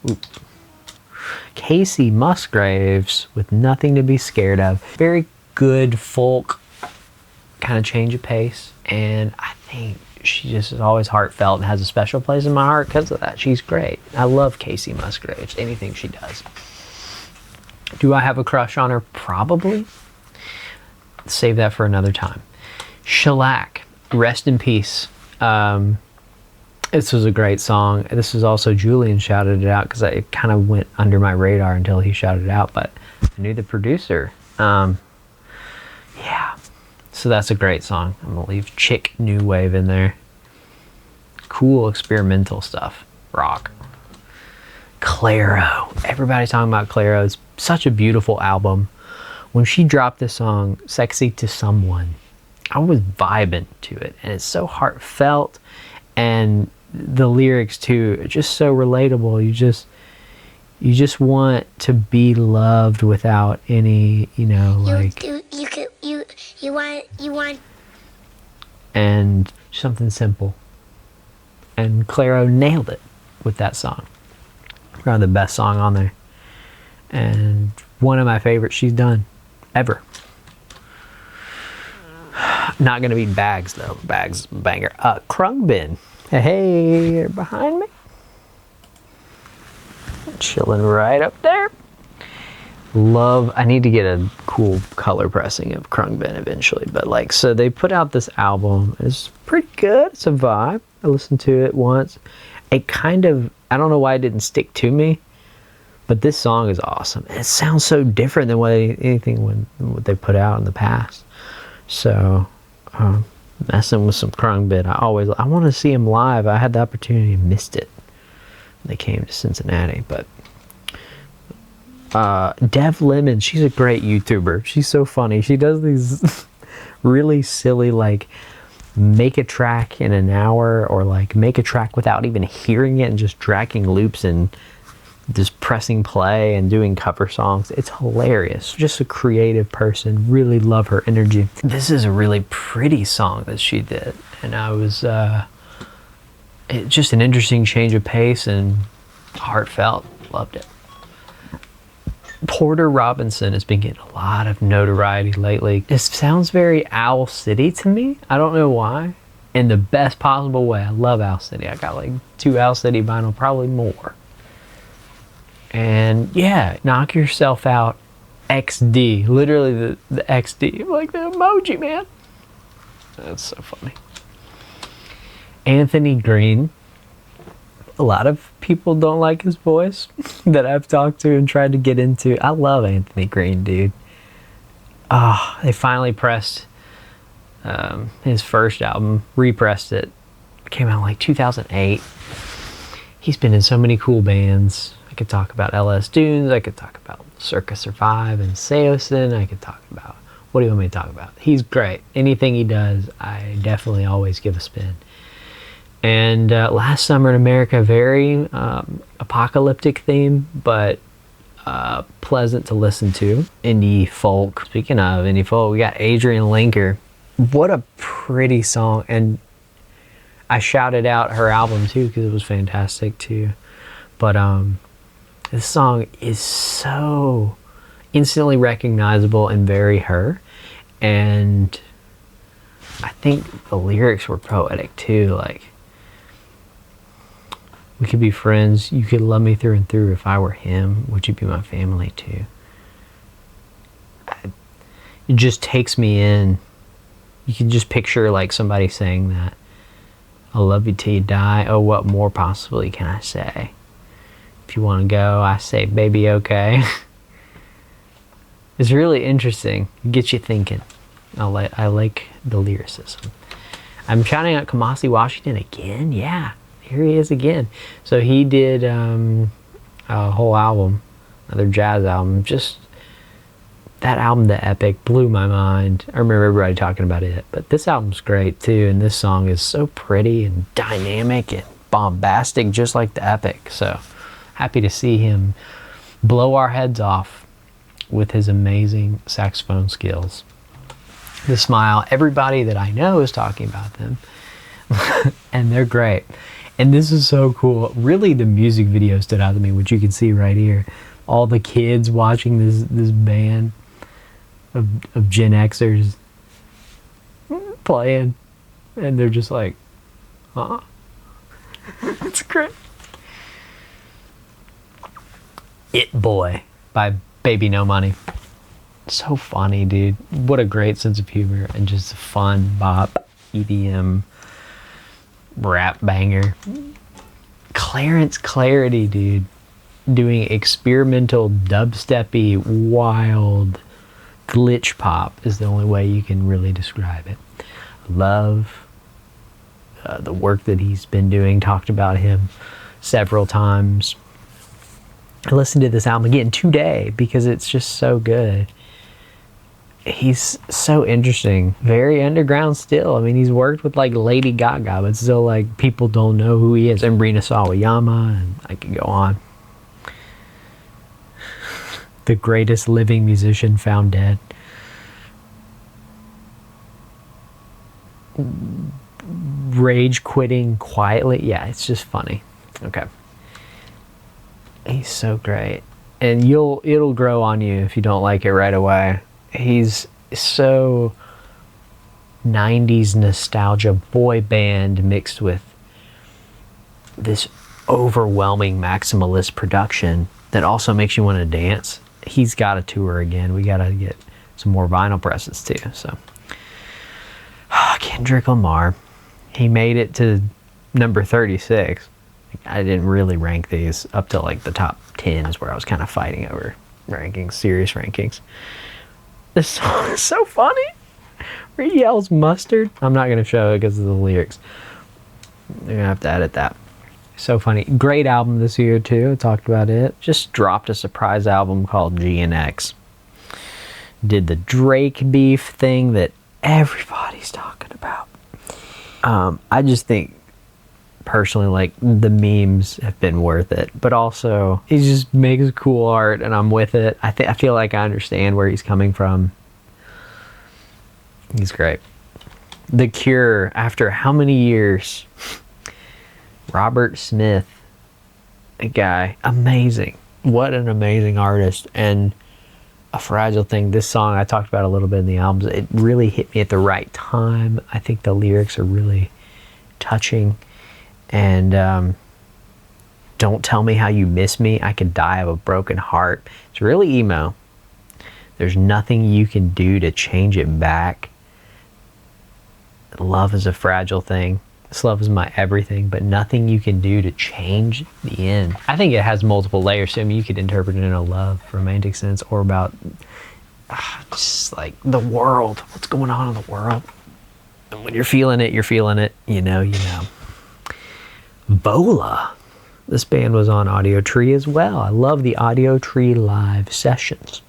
Ooh. Casey Musgraves with Nothing to Be Scared Of. Very good folk kind of change of pace, and I think she just is always heartfelt and has a special place in my heart because of that. She's great. I love Casey Musgraves, anything she does. Do I have a crush on her? Probably. Save that for another time. Shellac, Rest in Peace. This was a great song. This was also Julian shouted it out because it kind of went under my radar until he shouted it out, but I knew the producer. Yeah. So that's a great song. I'm gonna leave chick new wave in there. Cool experimental stuff. Rock. Clairo. Everybody's talking about Clairo. It's such a beautiful album. When she dropped the song Sexy to Someone, I was vibing to it, and it's so heartfelt, and the lyrics too are just so relatable. You just want to be loved without any, you want and something simple. And Clairo nailed it with that song. Probably the best song on there, and one of my favorites she's done ever. Not gonna beat Bags though. Bags banger. Krungbin. Hey, you're behind me. Chilling right up there. Love, I need to get a cool color pressing of Krungbin eventually, but like, so they put out this album. It's pretty good. It's a vibe. I listened to it once. It kind of, I don't know why it didn't stick to me, but this song is awesome. It sounds so different than what they put out in the past. So, messing with some Krungbin. I want to see him live. I had the opportunity and missed it. They came to Cincinnati, but Dev Lemon, she's a great YouTuber. She's so funny. She does these really silly, like, make a track in an hour, or like make a track without even hearing it and just dragging loops and just pressing play and doing cover songs. It's hilarious. Just a creative person. Really love her energy. This is a really pretty song that she did, and I was it's just an interesting change of pace and heartfelt. Loved it. Porter Robinson has been getting a lot of notoriety lately. It sounds very Owl City to me. I don't know why. In the best possible way. I love Owl City. I got like 2 Owl City vinyl, probably more. And yeah, Knock Yourself Out XD. Literally the XD. Like the emoji, man. That's so funny. Anthony Green. A lot of people don't like his voice that I've talked to and tried to get into. I love Anthony Green, dude. Oh, they finally pressed his first album, repressed it. Came out like 2008. He's been in so many cool bands. I could talk about LS Dunes. I could talk about Circa Survive and Seosin. I could talk about, what do you want me to talk about? He's great. Anything he does, I definitely always give a spin. And Last Summer in America, very apocalyptic theme, but pleasant to listen to. Indie folk. Speaking of indie folk, we got Adrian Linker. What a pretty song. And I shouted out her album too because it was fantastic too. But this song is so instantly recognizable and very her. And I think the lyrics were poetic too. Like, we could be friends. You could love me through and through. If I were him, would you be my family too? It just takes me in. You can just picture like somebody saying that. I'll love you till you die. Oh, what more possibly can I say? If you want to go, I say, baby, okay. It's really interesting. It gets you thinking. I like the lyricism. I'm shouting out Kamasi Washington again. Yeah. Here he is again. So he did a whole album, another jazz album. Just that album, The Epic, blew my mind. I remember everybody talking about it. But this album's great too, and this song is so pretty and dynamic and bombastic, just like The Epic. So happy to see him blow our heads off with his amazing saxophone skills. The Smile, everybody that I know is talking about them, and they're great. And this is so cool. Really, the music video stood out to me, which you can see right here. All the kids watching this band of Gen Xers playing, and they're just like, huh? It's great. It Boy by Baby No Money. So funny, dude. What a great sense of humor and just a fun bop EDM rap banger. Clarence Clarity, dude, doing experimental dubsteppy wild glitch pop is the only way you can really describe it. Love the work that he's been doing. Talked about him several times. I listened to this album again today because it's just so good. He's so interesting, very underground still. I mean, he's worked with like Lady Gaga, but still like people don't know who he is. And Rina Sawayama, and I can go on. The greatest living musician found dead. Rage quitting quietly. Yeah, it's just funny. Okay. He's so great. And it'll grow on you if you don't like it right away. He's so 90s nostalgia boy band mixed with this overwhelming maximalist production that also makes you want to dance. He's got to tour again. We got to get some more vinyl presses too. So Kendrick Lamar, he made it to number 36. I didn't really rank these up to like the top 10 is where I was kind of fighting over rankings, serious rankings. This song is so funny. Where he yells mustard. I'm not going to show it because of the lyrics. You're going to have to edit that. So funny. Great album this year too. I talked about it. Just dropped a surprise album called GNX. Did the Drake beef thing that everybody's talking about. I just think personally, like, the memes have been worth it, but also he just makes cool art and I'm with it. I feel like I understand where he's coming from. He's great. The Cure, after how many years? Robert Smith, a guy, amazing. What an amazing artist. And A Fragile Thing, this song I talked about a little bit in the albums, it really hit me at the right time. I think the lyrics are really touching. And Don't Tell Me How You Miss Me, I Could Die of a Broken Heart. It's really emo. There's nothing you can do to change it back. Love is a fragile thing. This love is my everything, but nothing you can do to change the end. I think it has multiple layers. So I mean, you could interpret it in a love, romantic sense, or about just like the world. What's going on in the world? And when you're feeling it, you're feeling it. You know. Bola. This band was on Audio Tree as well. I love the Audio Tree live sessions.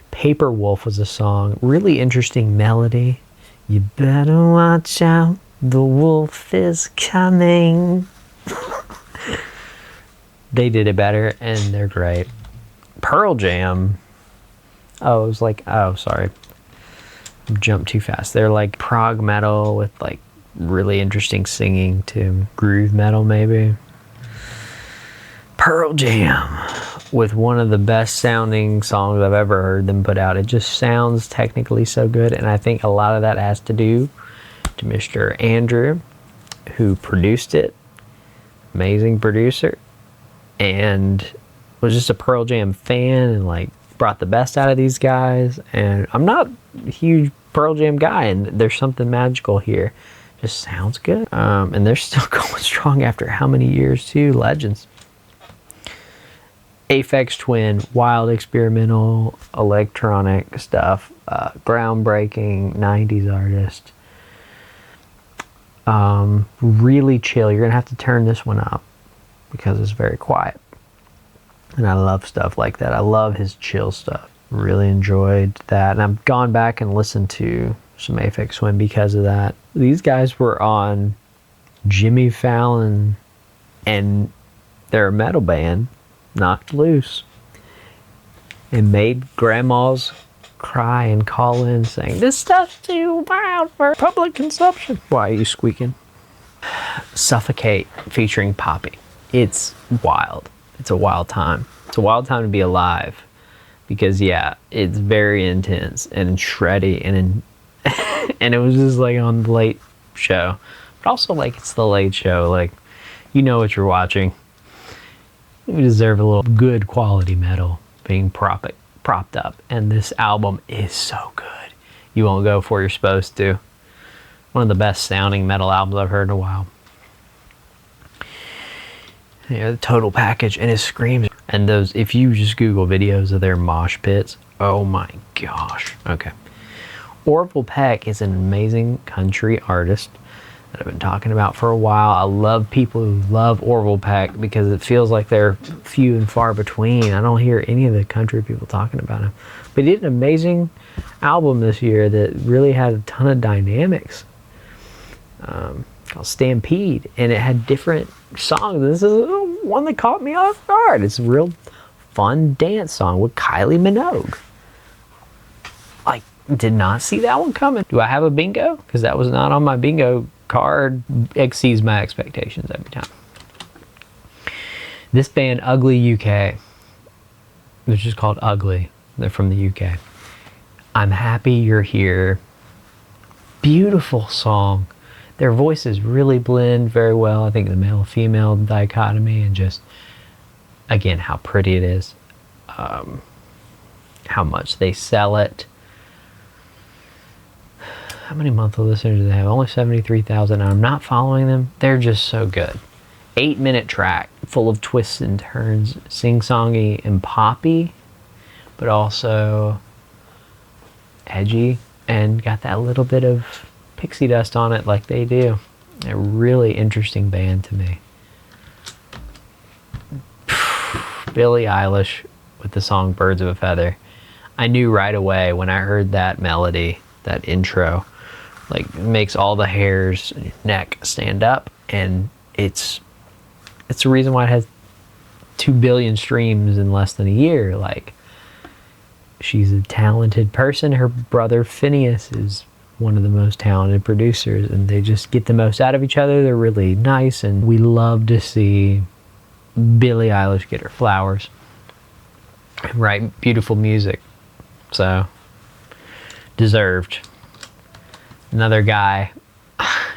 Paper Wolf was a song, really interesting melody. You better watch out, the wolf is coming. They did it better, and they're great. Pearl Jam. Oh, it was like, oh, sorry. Jumped too fast. They're like prog metal with like really interesting singing to groove metal, maybe. Pearl Jam with one of the best sounding songs I've ever heard them put out. It just sounds technically so good, and I think a lot of that has to do to Mr. Andrew, who produced it. Amazing producer, and was just a Pearl Jam fan, and like brought the best out of these guys. And I'm not a huge Pearl Jam guy, and there's something magical here. Just sounds good. And they're still going strong after how many years too? Legends. Aphex Twin, wild experimental electronic stuff, groundbreaking 90s artist. Really chill. You're gonna have to turn this one up because it's very quiet. And I love stuff like that. I love his chill stuff. Really enjoyed that. And I've gone back and listened to some Aphex Twin because of that. These guys were on Jimmy Fallon, and they're a metal band, Knocked Loose, and made grandmas cry and call in saying, "This stuff's too wild for public consumption." Why are you squeaking? Suffocate featuring Poppy. It's wild. It's a wild time. It's a wild time to be alive, because yeah, it's very intense and shreddy, and and it was just like on the late show, but also like it's the late show, like you know what you're watching. You deserve a little good quality metal being propped up, and this album is so good. You won't go before you're supposed to. One of the best sounding metal albums I've heard in a while. Yeah, the total package, and his screams, and those, if you just Google videos of their mosh pits, oh my gosh. Okay. Orville Peck is an amazing country artist that I've been talking about for a while. I love people who love Orville Peck because it feels like they're few and far between. I don't hear any of the country people talking about him. But he did an amazing album this year that really had a ton of dynamics. Called Stampede, and it had different songs. This is one that caught me off guard. It's a real fun dance song with Kylie Minogue. Like, did not see that one coming. Do I have a bingo? Because that was not on my bingo card. Exceeds my expectations every time. This band, Ugly UK, which is called Ugly. They're from the UK. I'm Happy You're Here. Beautiful song. Their voices really blend very well. I think the male-female dichotomy, and just, again, how pretty it is. How much they sell it. How many monthly listeners do they have? Only 73,000. I'm not following them. They're just so good. 8-minute track, full of twists and turns, sing-songy and poppy, but also edgy, and got that little bit of pixie dust on it like they do. A really interesting band to me. Billie Eilish with the song Birds of a Feather. I knew right away when I heard that melody, that intro, like it makes all the hairs in your neck stand up, and it's the reason why it has 2 billion streams in less than a year. Like, she's a talented person. Her brother FINNEAS is one of the most talented producers, and they just get the most out of each other. They're really nice, and we love to see Billie Eilish get her flowers and write beautiful music. So, deserved. Another guy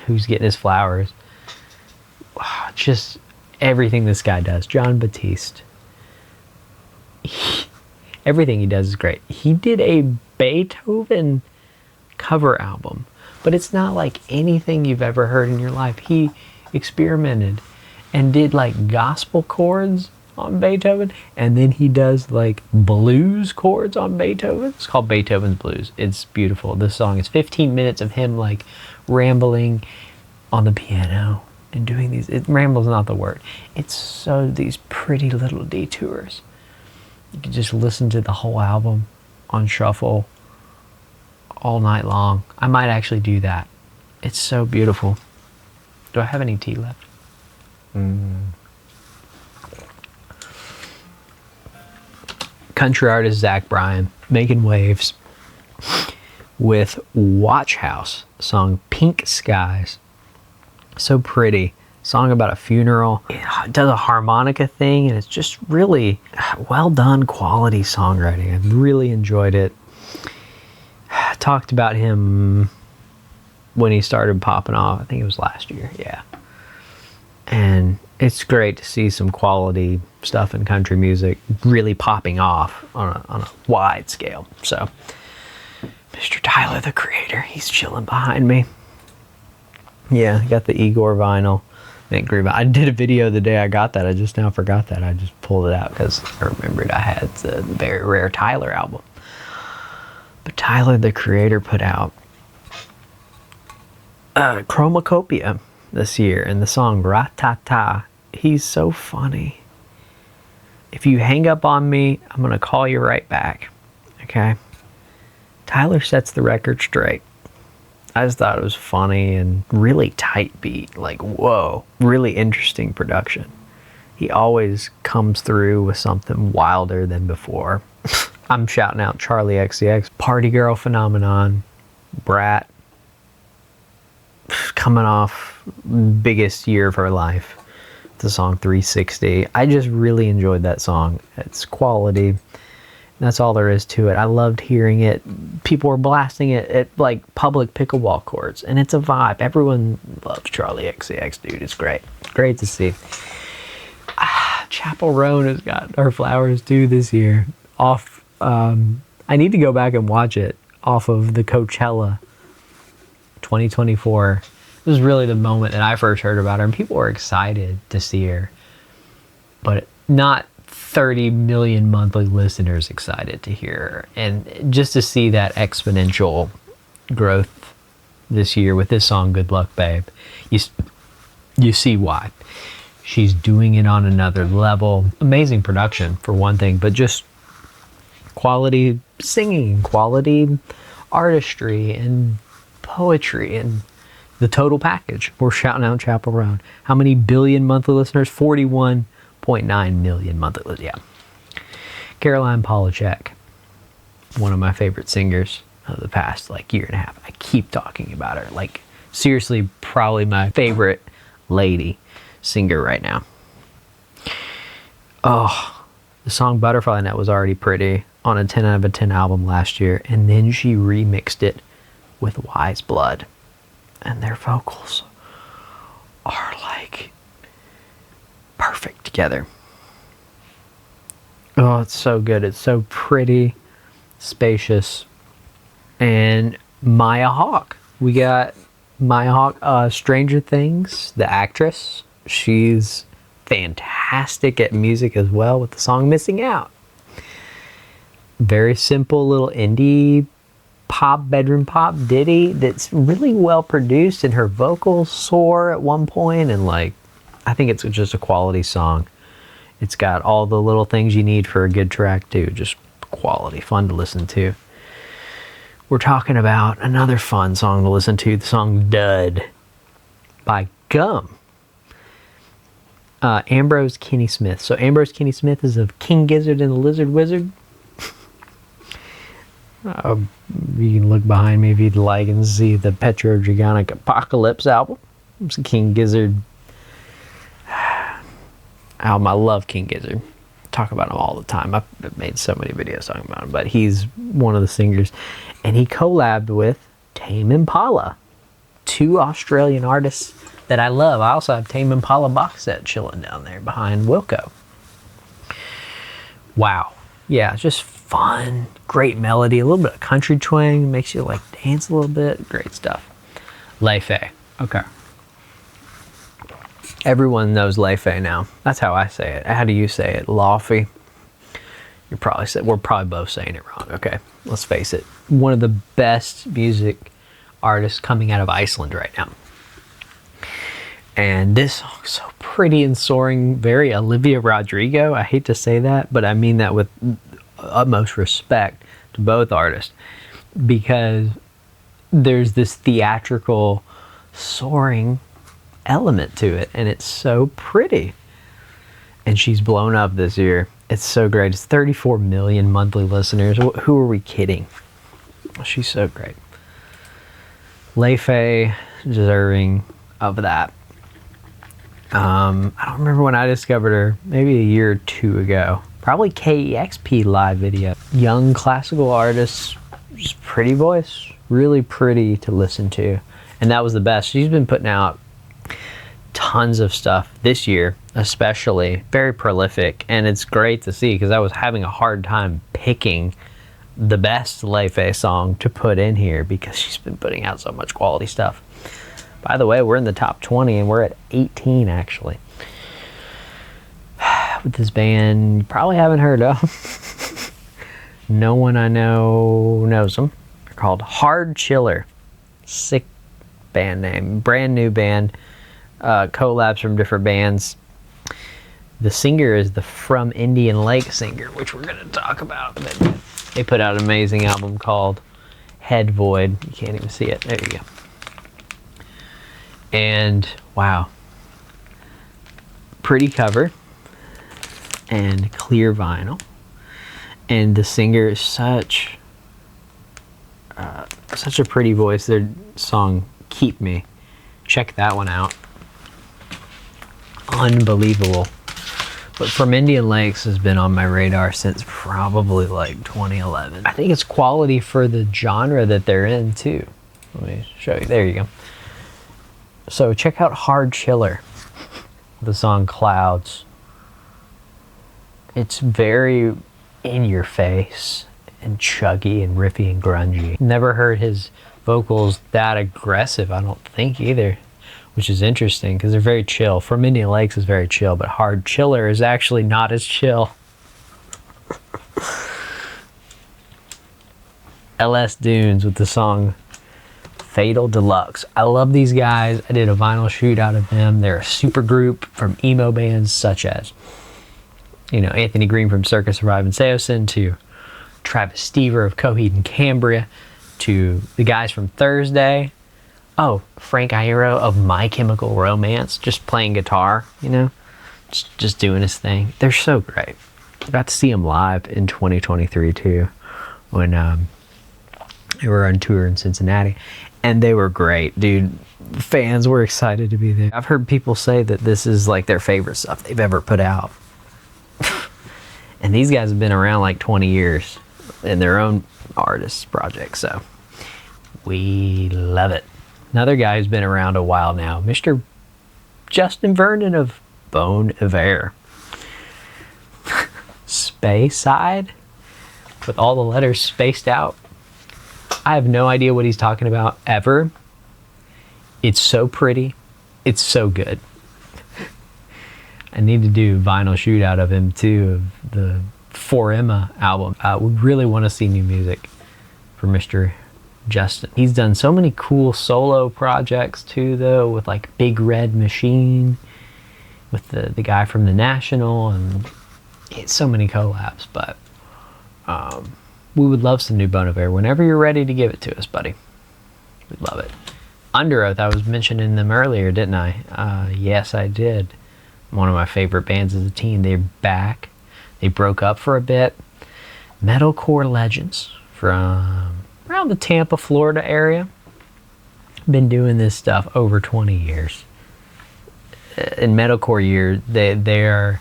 who's getting his flowers. Just everything this guy does. John Batiste. Everything he does is great. He did a Beethoven cover album, but it's not like anything you've ever heard in your life. He experimented and did like gospel chords on Beethoven, and then he does like blues chords on Beethoven. It's called Beethoven's Blues. It's beautiful. This song is 15 minutes of him like rambling on the piano and doing these, ramble's not the word. It's so these pretty little detours. You can just listen to the whole album on shuffle all night long. I might actually do that. It's so beautiful. Do I have any tea left? Country artist Zach Bryan making waves with Watch House song Pink Skies. So pretty. Song about a funeral. It does a harmonica thing, and it's just really well done quality songwriting. I really enjoyed it. I talked about him when he started popping off. I think it was last year. Yeah. And it's great to see some quality stuff in country music really popping off on a wide scale. So, Mr. Tyler, the Creator, he's chilling behind me. Yeah, I got the Igor vinyl. I did a video the day I got that. I just now forgot that. I just pulled it out because I remembered I had the very rare Tyler album. But Tyler, the Creator, put out Chromacopia this year, and the song Rah Tah Tah. He's so funny. If you hang up on me, I'm going to call you right back. Okay? Tyler sets the record straight. I just thought it was funny and really tight beat. Like, whoa. Really interesting production. He always comes through with something wilder than before. I'm shouting out Charli XCX, Party Girl Phenomenon, Brat, coming off biggest year of her life. The song 360. I just really enjoyed that song. It's quality. That's all there is to it. I loved hearing it. People were blasting it at like public pickleball courts, and it's a vibe. Everyone loves Charli XCX, dude. It's great. Great to see. Chappell Roan has got her flowers too this year. Off. I need to go back and watch it off of the Coachella 2024. This was really the moment that I first heard about her, and people were excited to see her, but not 30 million monthly listeners excited to hear her. And just to see that exponential growth this year with this song, Good Luck Babe, you see why. She's doing it on another level. Amazing production for one thing, but just quality singing, quality artistry and poetry, and the total package. We're shouting out Chappell Roan. How many billion monthly listeners? 41.9 million monthly listeners. Yeah. Caroline Polachek, one of my favorite singers of the past like year and a half. I keep talking about her. Like, seriously, probably my favorite lady singer right now. Oh, the song Butterfly Net was already pretty on a 10 out of 10 album last year, and then she remixed it with Weyes Blood, and their vocals are like perfect together. Oh, it's so good. It's so pretty, spacious. And Maya Hawke. We got Maya Hawke, Stranger Things, the actress. She's fantastic at music as well with the song Missing Out. Very simple little indie pop, bedroom pop ditty that's really well produced, and her vocals soar at one point, and like, I think it's just a quality song. It's got all the little things you need for a good track too. Just quality, fun to listen to. We're talking about another fun song to listen to, the song Dud by GUM. Ambrose Kenny-Smith. So Ambrose Kenny-Smith is of King Gizzard and the Lizard Wizard. You can look behind me if you'd like and see the Petrodragonic Apocalypse album. It's a King Gizzard album. I love King Gizzard. Talk about him all the time. I've made so many videos talking about him, but he's one of the singers. And he collabed with Tame Impala, two Australian artists that I love. I also have Tame Impala box set chilling down there behind Wilco. Wow. Yeah, just fun, great melody, a little bit of country twang, makes you like dance a little bit. Great stuff. Laufey. Okay. Everyone knows Laufey now. That's how I say it. How do you say it? Laufey. We're probably both saying it wrong. Okay, let's face it. One of the best music artists coming out of Iceland right now. And this song's so pretty and soaring, very Olivia Rodrigo. I hate to say that, but I mean that with utmost respect to both artists, because there's this theatrical soaring element to it, and it's so pretty. And she's blown up this year. It's so great. It's 34 million monthly listeners. Who are we kidding? She's so great. Laufey, deserving of that. I don't remember when I discovered her. Maybe a year or two ago. Probably KEXP live video. Young classical artist, just pretty voice. Really pretty to listen to. And that was the best. She's been putting out tons of stuff this year, especially. Very prolific. And it's great to see, because I was having a hard time picking the best Laufey song to put in here, because she's been putting out so much quality stuff. By the way, we're in the top 20 and we're at 18 actually. With this band you probably haven't heard of. No one I know knows them. They're called Hard Chiller. Sick band name. Brand new band. Collabs from different bands. The singer is the From Indian Lake singer, which we're going to talk about. But they put out an amazing album called Head Void. You can't even see it. There you go. And wow, pretty cover and clear vinyl, and the singer is such a pretty voice. Their song Keep Me, check that one out. Unbelievable. But From Indian Lakes has been on my radar since probably like 2011. I think it's quality for the genre that they're in too. Let me show you. There you go. So check out Hard Chiller, the song Clouds. It's very in your face and chuggy and riffy and grungy. Never heard his vocals that aggressive, I don't think either, which is interesting because they're very chill. From Indian Lakes is very chill, but Hard Chiller is actually not as chill. LS Dunes with the song Fatal Deluxe. I love these guys. I did a vinyl shoot out of them. They're a super group from emo bands such as, you know, Anthony Green from Circus Survive and Seosin, to Travis Stever of Coheed and Cambria, to the guys from Thursday. Oh, Frank Iero of My Chemical Romance, just playing guitar, you know, just doing his thing. They're so great. I got to see them live in 2023 too, when they were on tour in Cincinnati. And they were great, dude. Fans were excited to be there. I've heard people say that this is like their favorite stuff they've ever put out. And these guys have been around like 20 years in their own artists projects, so we love it. Another guy who's been around a while now, Mr. Justin Vernon of Bon Iver. SPEYSIDE, with all the letters spaced out. I have no idea what he's talking about ever. It's so pretty. It's so good. I need to do vinyl shoot out of him too, of the For Emma album. I would really want to see new music for Mr. Justin. He's done so many cool solo projects too though, with like Big Red Machine, with the guy from The National, and it's so many collabs. But we would love some new Bon Iver whenever you're ready to give it to us, buddy. We'd love it. Underoath, I was mentioning them earlier, didn't I? Yes, I did. One of my favorite bands as a teen. They're back. They broke up for a bit. Metalcore legends from around the Tampa, Florida area. Been doing this stuff over 20 years. In metalcore year, they are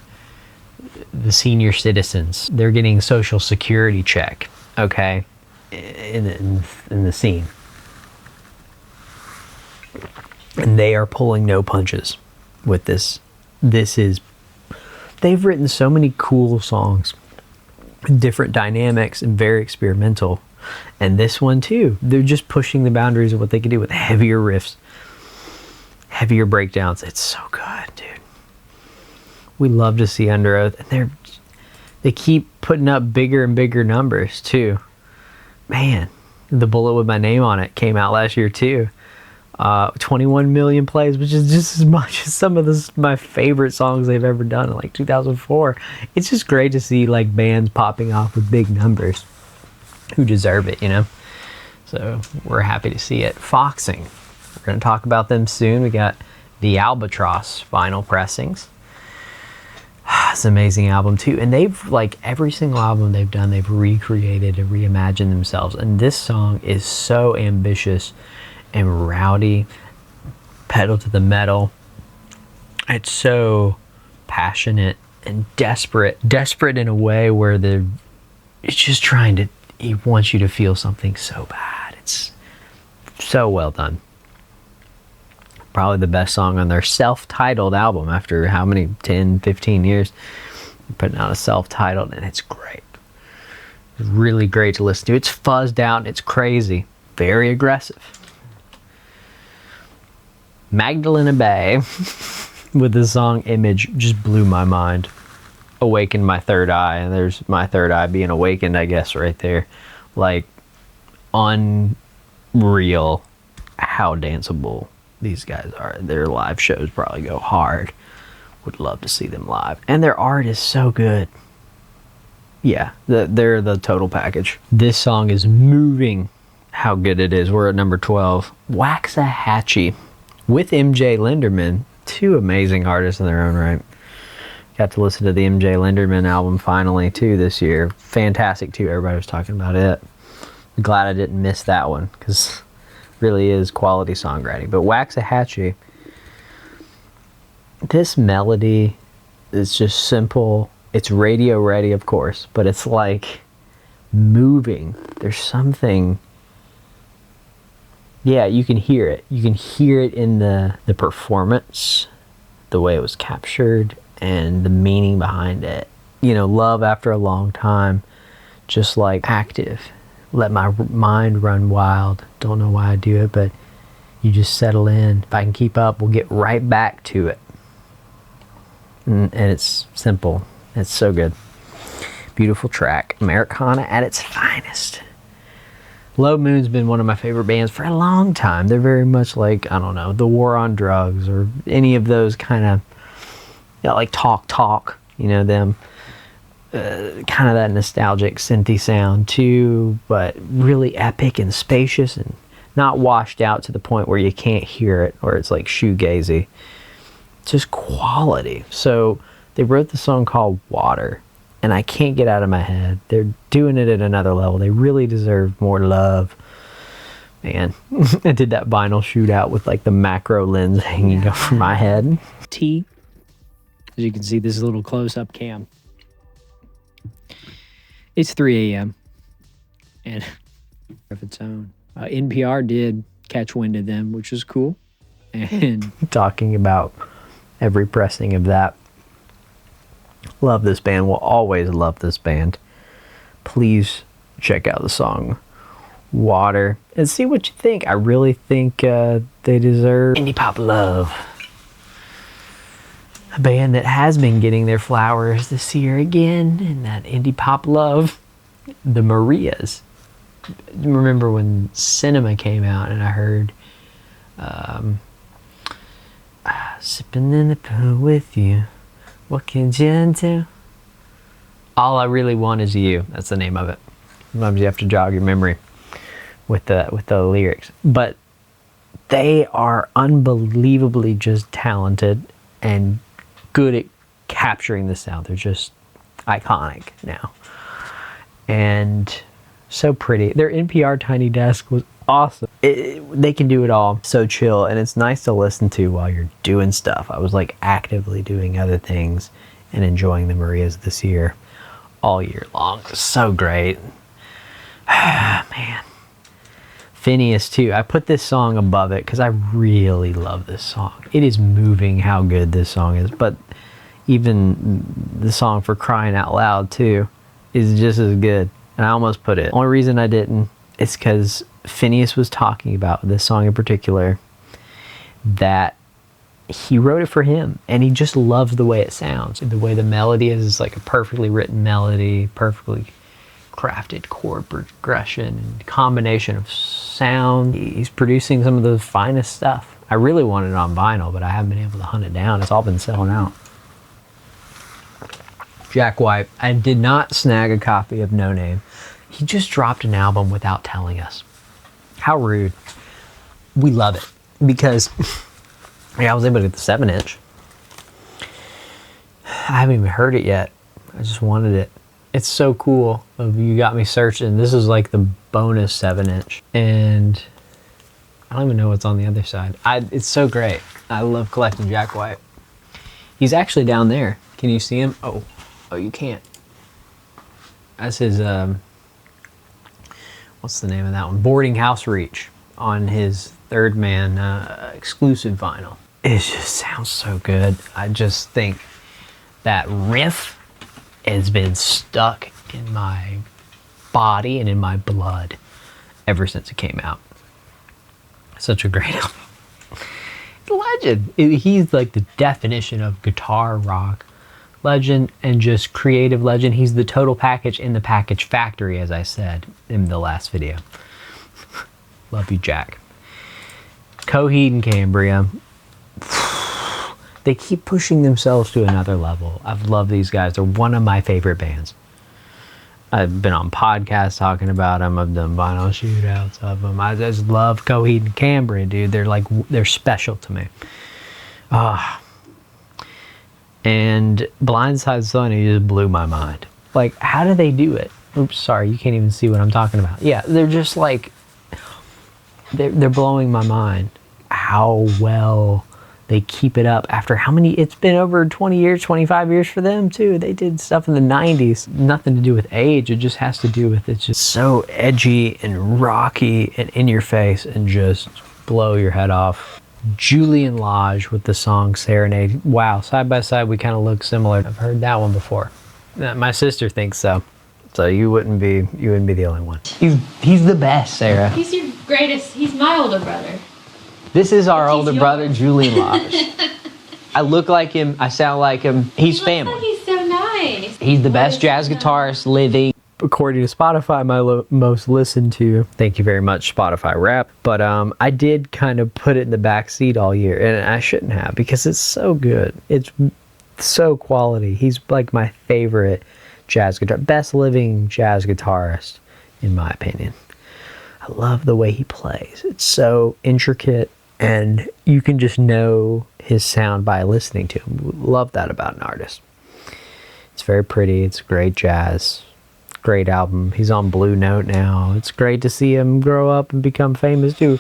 the senior citizens. They're getting social security check, okay, in the scene. And they are pulling no punches with this. They've written so many cool songs, different dynamics, and very experimental. And this one too, they're just pushing the boundaries of what they can do with heavier riffs, heavier breakdowns. It's so good, dude. We love to see Underoath, and they keep putting up bigger and bigger numbers too. Man, The Bullet With My Name on It came out last year too. 21 million plays, which is just as much as some of my favorite songs they've ever done in like 2004. It's just great to see like bands popping off with big numbers who deserve it, you know? So we're happy to see it. Foxing, we're going to talk about them soon. We got the Albatross vinyl pressings. It's an amazing album too. And they've, like, every single album they've done, they've recreated and reimagined themselves. And this song is so ambitious and rowdy, pedal to the metal. It's so passionate and desperate in a way where it's just he wants you to feel something so bad. It's so well done. Probably the best song on their self-titled album after how many, 10, 15 years. They're putting out a self-titled, and it's great. It's really great to listen to. It's fuzzed out, it's crazy, very aggressive. Magdalena Bay with the song Image just blew my mind. Awakened my third eye, and there's my third eye being awakened, I guess, right there. Like, unreal how danceable these guys are. Their live shows probably go hard. Would love to see them live. And their art is so good. Yeah, they're the total package. This song is moving how good it is. We're at number 12. Waxahatchee with MJ Lenderman. Two amazing artists in their own right. Got to listen to the MJ Lenderman album finally too this year. Fantastic too. Everybody was talking about it. I'm glad I didn't miss that one because really is quality songwriting. But Waxahatchee, this melody is just simple. It's radio ready, of course, but it's like moving. There's something, yeah, you can hear it. You can hear it in the performance, the way it was captured, and the meaning behind it. You know, love after a long time, just like active. Let my mind run wild. Don't know why I do it, but you just settle in. If I can keep up, we'll get right back to it. And it's simple. It's so good. Beautiful track. Americana at its finest. Low Moon's been one of my favorite bands for a long time. They're very much like, I don't know, The War on Drugs or any of those kind of, you know, like Talk, you know, them. Kind of that nostalgic synthy sound too, but really epic and spacious and not washed out to the point where you can't hear it or it's like shoegazy. Just quality. So they wrote the song called Water, and I can't get out of my head. They're doing it at another level. They really deserve more love. Man, I did that vinyl shootout with like the macro lens hanging up from my head. T, as you can see, this is a little close-up cam. It's 3 a.m. and of its own. NPR did catch wind of them, which was cool. And talking about every pressing of that. Love this band. Will always love this band. Please check out the song Water and see what you think. I really think they deserve indie pop love. A band that has been getting their flowers this year again, and that indie pop love, the Marias. Remember when Cinema came out and I heard sipping in the pool with you, what can you do? All I Really Want Is You. That's the name of it. Sometimes you have to jog your memory with the lyrics. But they are unbelievably just talented and good at capturing the sound. They're just iconic now. And so pretty. Their NPR Tiny Desk was awesome. They can do it all. So chill, and it's nice to listen to while you're doing stuff. I was like actively doing other things and enjoying the Marias this year all year long. It was so great. Man. FINNEAS too. I put this song above it because I really love this song. It is moving how good this song is. But even the song For Crying Out Loud too is just as good. And I almost put it. Only reason I didn't is because FINNEAS was talking about this song in particular, that he wrote it for him and he just loves the way it sounds. The way the melody is like a perfectly written melody, perfectly crafted chord progression and combination of sound. He's producing some of the finest stuff. I really want it on vinyl, but I haven't been able to hunt it down. It's all been selling out. Jack White. I did not snag a copy of No Name. He just dropped an album without telling us. How rude. We love it because I was able to get the 7-inch. I haven't even heard it yet. I just wanted it. It's so cool. You got me searching. This is like the bonus 7-inch. And I don't even know what's on the other side. It's so great. I love collecting Jack White. He's actually down there. Can you see him? Oh, you can't. That's his, what's the name of that one? Boarding House Reach on his Third Man exclusive vinyl. It just sounds so good. I just think that riff has been stuck in my body and in my blood ever since it came out. Such a great album. Legend. He's like the definition of guitar rock. Legend and just creative legend. He's the total package in the package factory, as I said in the last video. Love you, Jack. Coheed and Cambria. They keep pushing themselves to another level. I've loved these guys. They're one of my favorite bands. I've been on podcasts talking about them. I've done vinyl shootouts of them. I just love Coheed and Cambria, dude. They're special to me. And Blindside Sonny just blew my mind. Like, how do they do it? Oops, sorry, you can't even see what I'm talking about. Yeah, they're just like, they're blowing my mind. How well they keep it up after how many, it's been over 20 years, 25 years for them too. They did stuff in the 90s. Nothing to do with age. It just has to do with it's just so edgy and rocky and in your face and just blow your head off. Julian Lage with the song Serenade. Wow, side by side we kind of look similar. I've heard that one before. My sister thinks so. So you wouldn't be the only one. He's the best, Sarah. He's your greatest. He's my older brother. This is our older brother, Julian Lage. I look like him. I sound like him. He's family. Like he's so nice. He's the best jazz guitarist living. According to Spotify, my most listened to. Thank you very much, Spotify Rap. But I did kind of put it in the back seat all year, and I shouldn't have because it's so good. It's so quality. He's like my favorite jazz guitar, best living jazz guitarist, in my opinion. I love the way he plays. It's so intricate, and you can just know his sound by listening to him. Love that about an artist. It's very pretty. It's great jazz. Great album. He's on Blue Note now. It's great to see him grow up and become famous too,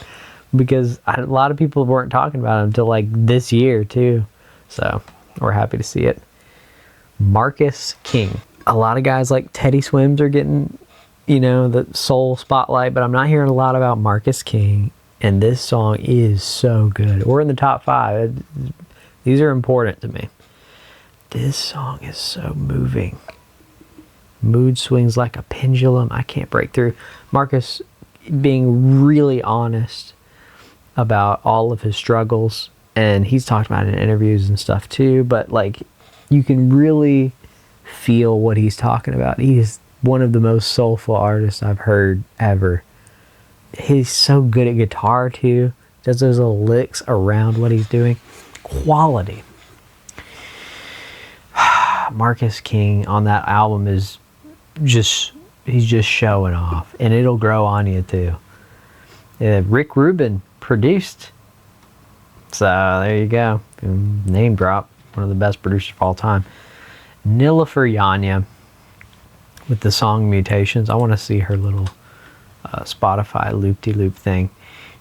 because a lot of people weren't talking about him until like this year too. So we're happy to see it. Marcus King. A lot of guys like Teddy Swims are getting, the soul spotlight, but I'm not hearing a lot about Marcus King, and this song is so good. We're in the top 5. These are important to me. This song is so moving. Mood swings like a pendulum. I can't break through. Marcus being really honest about all of his struggles, and he's talked about it in interviews and stuff too, but like you can really feel what he's talking about. He is one of the most soulful artists I've heard ever. He's so good at guitar too. Does those little licks around what he's doing. Quality. Marcus King on that album is he's just showing off, and it'll grow on you too. Rick Rubin produced. So there you go. Name drop. One of the best producers of all time. Nilüfer Yanya with the song Mutations. I want to see her little Spotify loop-de-loop thing.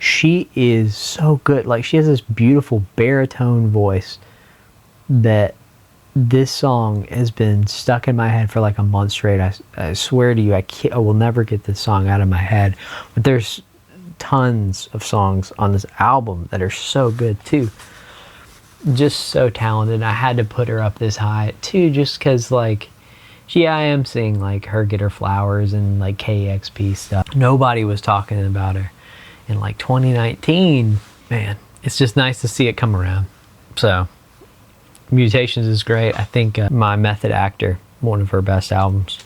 She is so good. Like, she has this beautiful baritone voice that this song has been stuck in my head for like a month straight. I swear to you, I will never get this song out of my head. But there's tons of songs on this album that are so good too. Just so talented. I had to put her up this high too, just because like, yeah, I am seeing like her get her flowers and like KXP stuff. Nobody was talking about her in like 2019. Man, it's just nice to see it come around. So Mutations is great. I think My Method Actor, one of her best albums.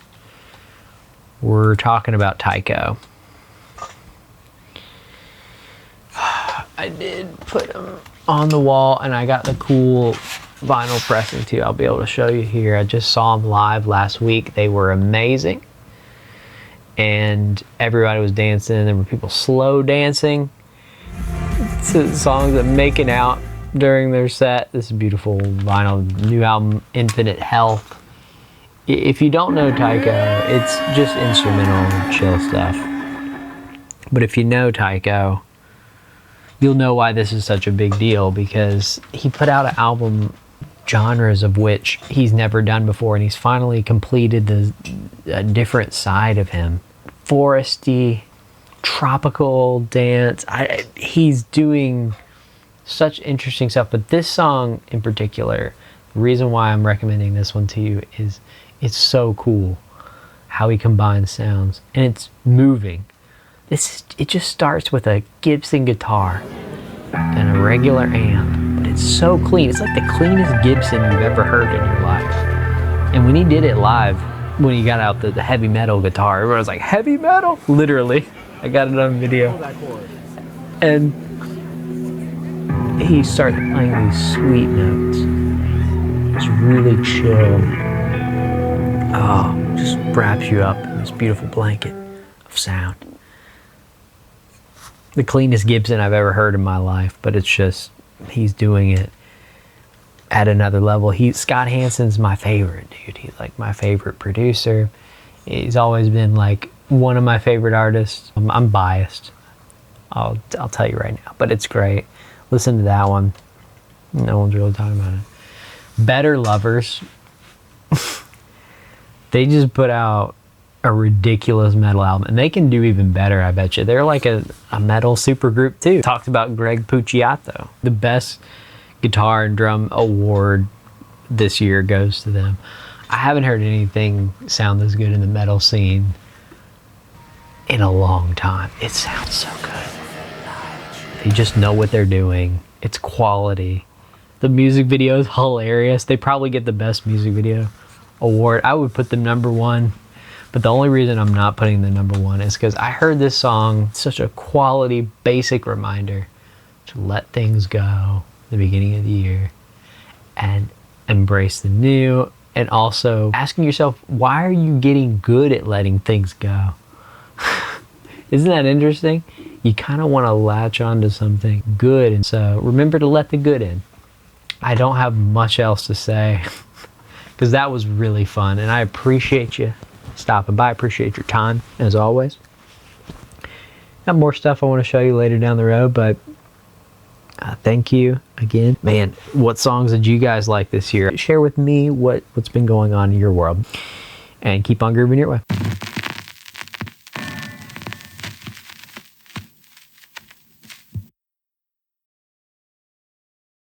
we're talking about Tycho. I did put them on the wall, and I got the cool vinyl pressing too. I'll be able to show you here. I just saw them live last week. They were amazing, and everybody was dancing. There were people slow dancing to songs that making out during their set. This is beautiful vinyl, new album, Infinite Health. If you don't know Tycho, it's just instrumental, chill stuff. But if you know Tycho, you'll know why this is such a big deal, because he put out an album, genres of which he's never done before, and he's finally completed a different side of him. Foresty, tropical dance. He's doing such interesting stuff, but this song in particular, the reason why I'm recommending this one to you is it's so cool how he combines sounds, and it's moving. It just starts with a Gibson guitar and a regular amp, but it's so clean. It's like the cleanest Gibson you've ever heard in your life. And when he did it live, when he got out the heavy metal guitar, everyone was like, heavy metal? Literally. I got it on video. And he started playing these sweet notes. It's really chill. Oh, just wraps you up in this beautiful blanket of sound. The cleanest Gibson I've ever heard in my life, but it's just, he's doing it at another level. Scott Hanson's my favorite, dude. He's like my favorite producer. He's always been like one of my favorite artists. I'm biased. I'll tell you right now, but it's great. Listen to that one. No one's really talking about it. Better Lovers. They just put out a ridiculous metal album, and they can do even better, I bet you. They're like a metal supergroup too. Talked about Greg Puciato. The best guitar and drum award this year goes to them. I haven't heard anything sound this good in the metal scene in a long time. It sounds so good. They just know what they're doing. It's quality. The music video is hilarious. They probably get the best music video award. I would put them #1. But the only reason I'm not putting the #1 is because I heard this song, such a quality, basic reminder to let things go at the beginning of the year and embrace the new, and also asking yourself, why are you getting good at letting things go? Isn't that interesting? You kind of want to latch onto something good, and so remember to let the good in. I don't have much else to say because that was really fun, and I appreciate you stopping by. Appreciate your time as always. Got more stuff I want to show you later down the road, but thank you again. Man, what songs did you guys like this year? Share with me what's been going on in your world, and keep on grooving your way.